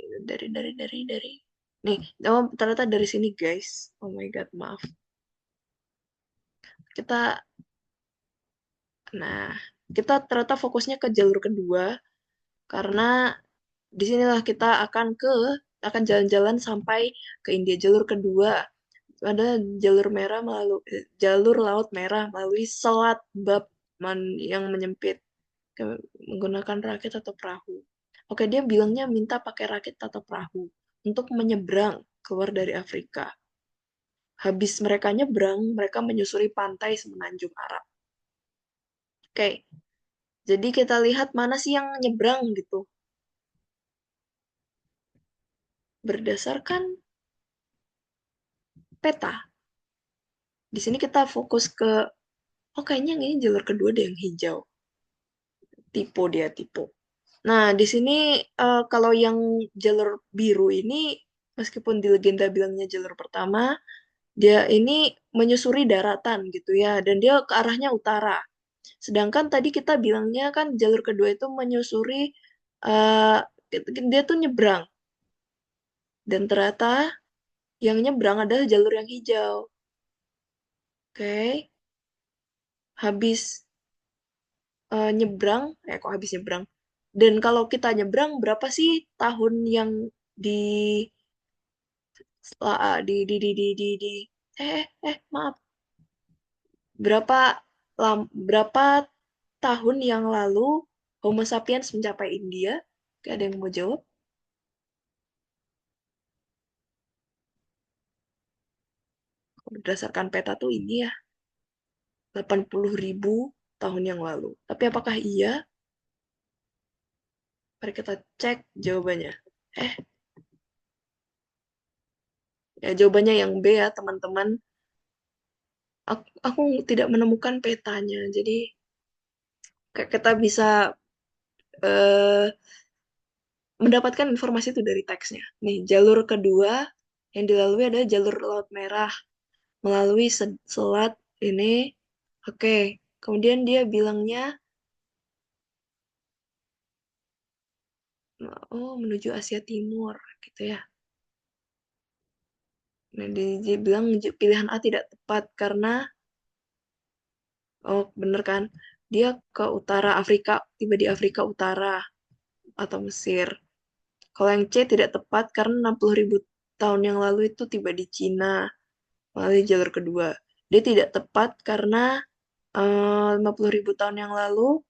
Speaker 1: Nih, oh, ternyata dari sini guys. Oh my God, maaf. Kita, nah, kita ternyata fokusnya ke jalur kedua karena disinilah kita akan jalan-jalan sampai ke India. Jalur kedua ada jalur merah melalui jalur laut merah melalui Selat Bab yang menyempit menggunakan rakit atau perahu. Oke, dia bilangnya minta pakai rakit atau perahu untuk menyeberang keluar dari Afrika. Habis mereka nyebrang, mereka menyusuri pantai Semenanjung Arab. Oke, jadi kita lihat mana sih yang nyebrang gitu. Berdasarkan peta. Di sini kita fokus ke, kayaknya yang ini jalur kedua deh yang hijau. Tipe. Nah, di sini kalau yang jalur biru ini, meskipun di legenda bilangnya jalur pertama, dia ini menyusuri daratan gitu ya, dan dia ke arahnya utara. Sedangkan tadi kita bilangnya kan jalur kedua itu menyusuri, uh, dia tuh nyebrang. Dan ternyata yang nyebrang adalah jalur yang hijau. Oke, habis nyebrang, kok habis nyebrang? Dan kalau kita nyebrang, berapa sih tahun yang di maaf, berapa berapa tahun yang lalu Homo sapiens mencapai India? Oke, ada yang mau jawab? Berdasarkan peta tuh ini ya, 80.000 tahun yang lalu. Tapi apakah iya? Mari kita cek jawabannya. Eh, ya jawabannya yang B ya, teman-teman. Aku tidak menemukan petanya, jadi kita bisa eh, mendapatkan informasi itu dari teksnya. Nih, jalur kedua yang dilalui adalah jalur Laut Merah melalui selat ini. Oke, kemudian dia bilangnya, oh menuju Asia Timur, gitu ya. Nah, dia bilang pilihan A tidak tepat karena, oh bener kan, dia ke utara Afrika, tiba di Afrika Utara atau Mesir. Kalau yang C tidak tepat karena 60.000 tahun yang lalu itu tiba di Cina melalui jalur kedua. Dia tidak tepat karena 50.000 tahun yang lalu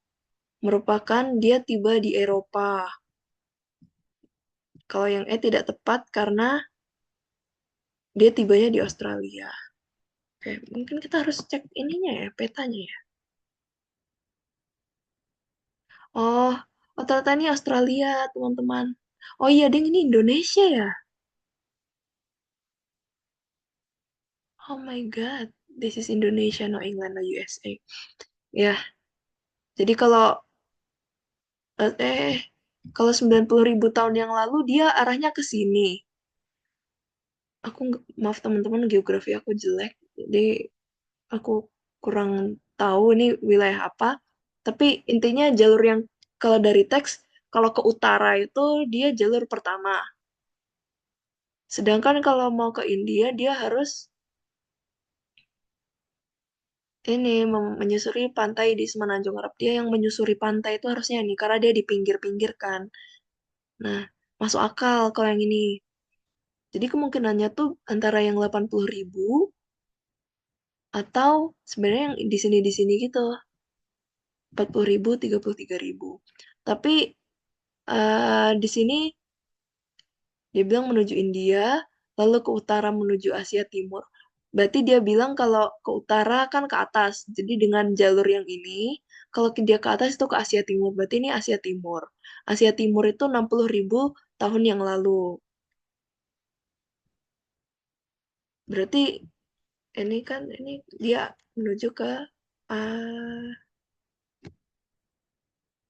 Speaker 1: merupakan dia tiba di Eropa. Kalau yang E tidak tepat karena dia tibanya di Australia. Oke, mungkin kita harus cek ininya ya, petanya ya. Oh, ternyata ini Australia, teman-teman. Oh iya, Ding, ini Indonesia ya? Oh my God. This is Indonesia, no England, no USA. Ya, jadi eh eh, kalau 90.000 tahun yang lalu dia arahnya ke sini. Maaf teman-teman, geografi aku jelek. Jadi aku kurang tahu ini wilayah apa. Tapi intinya jalur yang kalau dari teks, kalau ke utara itu dia jalur pertama. Sedangkan kalau mau ke India dia harus ini menyusuri pantai di Semenanjung Arab. Dia yang menyusuri pantai itu harusnya ini karena dia di pinggir-pinggir kan. Nah, masuk akal kalau yang ini. Jadi kemungkinannya tuh antara yang 80.000 atau sebenarnya yang di sini gitu. 40.000, 33.000. Tapi di sini dia bilang menuju India, lalu ke utara menuju Asia Timur. Berarti dia bilang kalau ke utara kan ke atas. Jadi dengan jalur yang ini, kalau dia ke atas itu ke Asia Timur. Berarti ini Asia Timur. Asia Timur itu 60.000 tahun yang lalu. Berarti ini kan ini dia menuju ke ah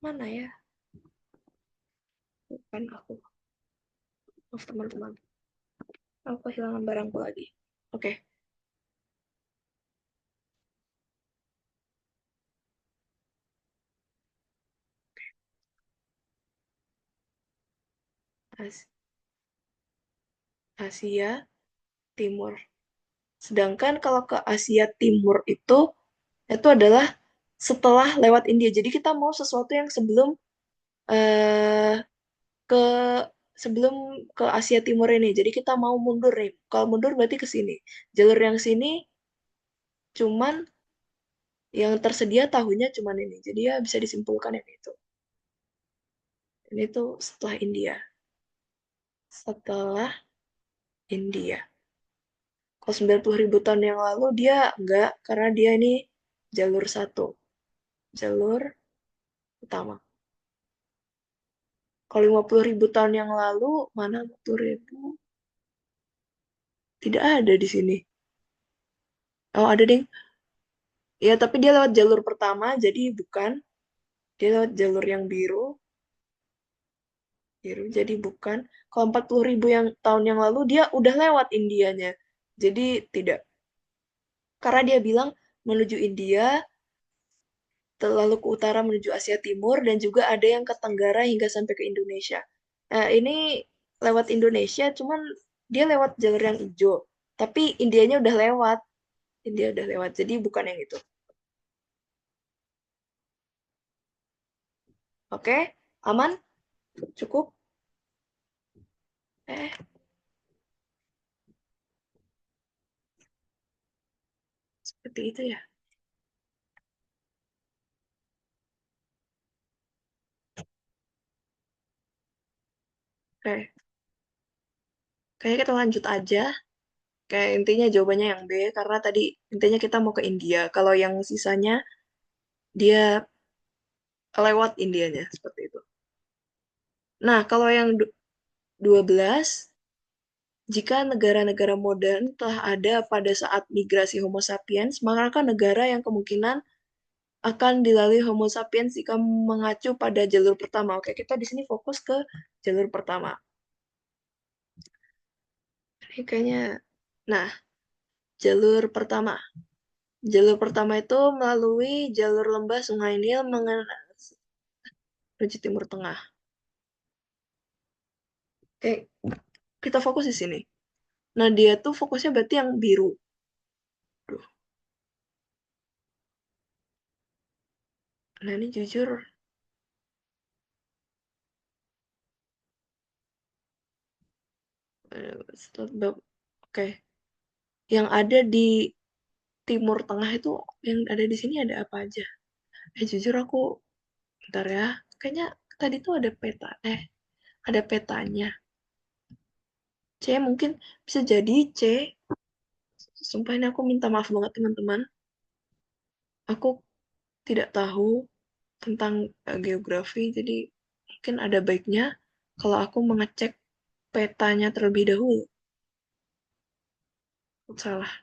Speaker 1: mana ya? Bukan aku. Maaf teman-teman. Aku kehilangan barangku lagi. Oke. As- Asia Timur. Sedangkan kalau ke Asia Timur itu adalah setelah lewat India. Jadi kita mau sesuatu yang eh ke sebelum ke Asia Timur ini. Jadi kita mau mundur nih. Kalau mundur berarti ke sini. Jalur yang sini cuman yang tersedia tahunnya cuman ini. Jadi ya bisa disimpulkan yang itu. Ini tuh setelah India. Setelah India. Kalau 90.000 tahun yang lalu dia enggak, karena dia ini jalur satu. Jalur utama. Kalau 50.000 tahun yang lalu, mana 50.000? Tidak ada di sini. Oh, ada ding. Ya, tapi dia lewat jalur pertama, jadi bukan. Dia lewat jalur yang biru, biru, jadi bukan. Kalau 40.000 yang tahun yang lalu, dia udah lewat Indianya. Jadi tidak. Karena dia bilang menuju India, lalu ke utara menuju Asia Timur, dan juga ada yang ke Tenggara hingga sampai ke Indonesia. Nah, ini lewat Indonesia, cuman dia lewat jalur yang hijau. Tapi Indianya udah lewat. India udah lewat, jadi bukan yang itu. Oke, aman? Cukup? Eh, seperti itu ya. Oke, kayaknya kita lanjut aja. Kayak intinya jawabannya yang B, karena tadi intinya kita mau ke India. Kalau yang sisanya, dia lewat Indianya, seperti itu. Nah, kalau yang 12, jika negara-negara modern telah ada pada saat migrasi Homo sapiens, maka negara yang kemungkinan akan dilalui Homo sapiens jika mengacu pada jalur pertama. Oke, kita di sini fokus ke jalur pertama. Ini kayaknya, nah, jalur pertama. Jalur pertama itu melalui jalur lembah Sungai Nil menuju Timur Tengah. Oke, kita fokus di sini. Nah, dia tuh fokusnya berarti yang biru. Duh. Nah, ini jujur. Oke. Yang ada di Timur Tengah itu, yang ada di sini ada apa aja? Jujur aku, bentar ya. Kayaknya tadi tuh ada peta. Ada petanya. C mungkin bisa jadi C. Sumpah ini aku minta maaf banget teman-teman. Aku tidak tahu tentang geografi, jadi mungkin ada baiknya kalau aku mengecek petanya terlebih dahulu. Salah.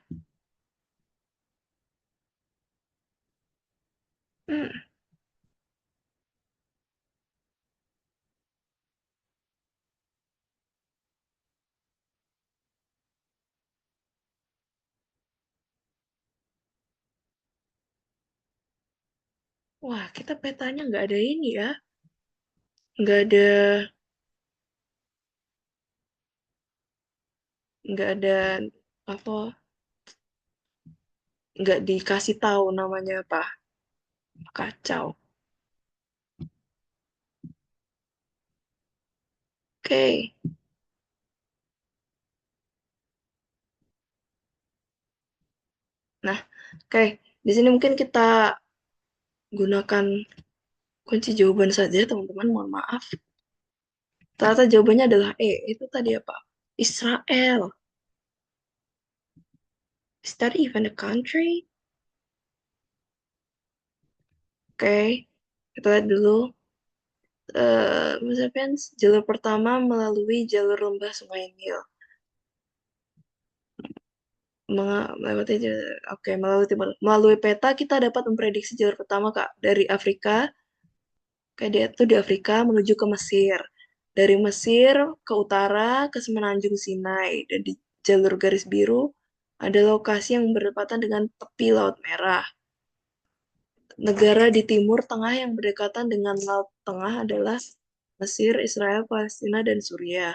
Speaker 1: Hmm. Wah, kita petanya nggak ada ini ya. Nggak ada, nggak ada apa, nggak dikasih tahu namanya apa. Kacau. Oke. Nah, oke. Di sini mungkin kita gunakan kunci jawaban saja, teman-teman. Mohon maaf. Ternyata jawabannya adalah E. Itu tadi apa? Israel. Is that even a country? Oke. Kita lihat dulu. Misalkan jalur pertama melalui jalur lembah Sungai Nil. Melewati oke, melalui peta kita dapat memprediksi jalur pertama Kak dari Afrika. Kayak dia tuh di Afrika menuju ke Mesir. Dari Mesir ke utara ke Semenanjung Sinai dan di jalur garis biru ada lokasi yang berdekatan dengan tepi Laut Merah. Negara di Timur Tengah yang berdekatan dengan Laut Tengah adalah Mesir, Israel, Palestina, dan Suriah.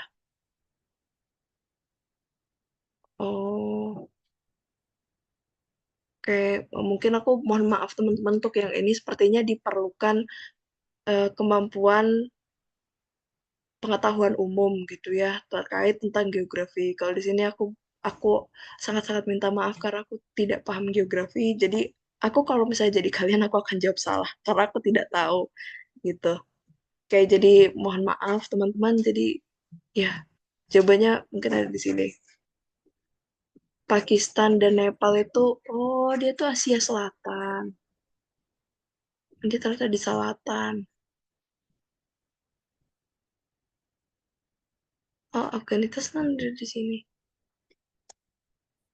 Speaker 1: Oh, oke. Mungkin aku mohon maaf teman-teman untuk yang ini sepertinya diperlukan kemampuan pengetahuan umum gitu ya terkait tentang geografi. Kalau di sini aku sangat-sangat minta maaf karena aku tidak paham geografi. Jadi aku kalau misalnya jadi kalian aku akan jawab salah karena aku tidak tahu gitu. Kayak jadi mohon maaf teman-teman. Jadi ya jawabannya mungkin ada di sini. Pakistan dan Nepal itu, oh dia tuh Asia Selatan. Dia ternyata di selatan. Oh, Afghanistan ada di sini.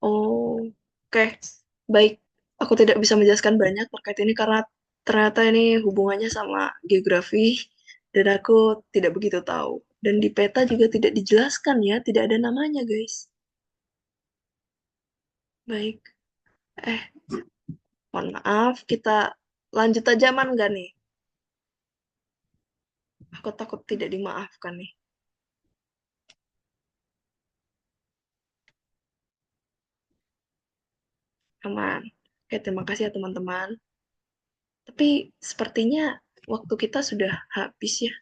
Speaker 1: Oh, oke. Baik. Aku tidak bisa menjelaskan banyak terkait ini karena ternyata ini hubungannya sama geografi dan aku tidak begitu tahu. Dan di peta juga tidak dijelaskan ya, tidak ada namanya, guys. Baik. Eh, mohon maaf, kita lanjut aja aman nggak nih? Aku takut tidak dimaafkan nih. Aman. Oke, terima kasih ya teman-teman. Tapi sepertinya waktu kita sudah habis ya.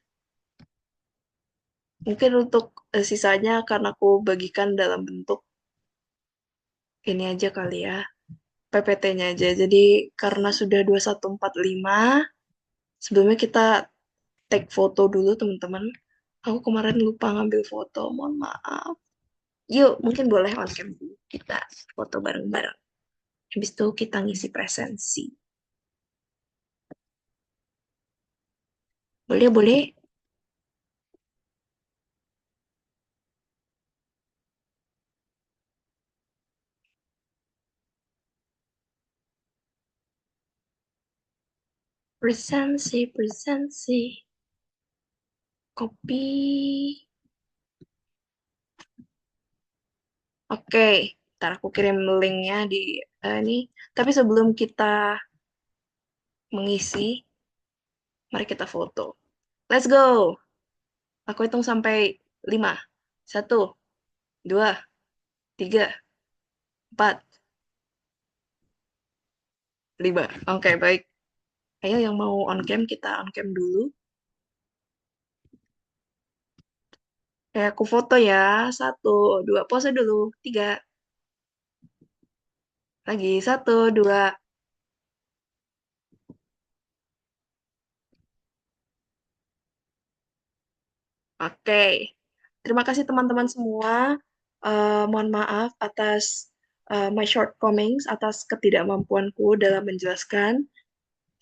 Speaker 1: Mungkin untuk sisanya karena aku bagikan dalam bentuk ini aja kali ya, PPT-nya aja. Jadi karena sudah 2145, sebelumnya kita take foto dulu teman-teman. Aku kemarin lupa ngambil foto, mohon maaf. Yuk, mungkin boleh on cam dulu. Kita foto bareng-bareng. Habis itu kita ngisi presensi. Boleh, boleh. Presensi, presensi. Copy. Oke, ntar aku kirim linknya di ini. Tapi sebelum kita mengisi, mari kita foto. Let's go. Aku hitung sampai 5. 1, 2, 3, 4, 5. Oke, baik. Ayo yang mau on cam, kita on cam dulu. Kayak aku foto ya. 1, 2, pose dulu. 3. Lagi. 1, 2. Oke. Terima kasih teman-teman semua. Mohon maaf atas my shortcomings, atas ketidakmampuanku dalam menjelaskan.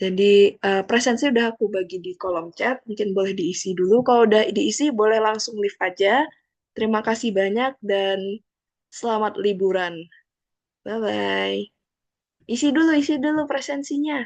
Speaker 1: Jadi presensi udah aku bagi di kolom chat, mungkin boleh diisi dulu. Kalau udah diisi, boleh langsung leave aja. Terima kasih banyak dan selamat liburan. Bye-bye. Isi dulu presensinya.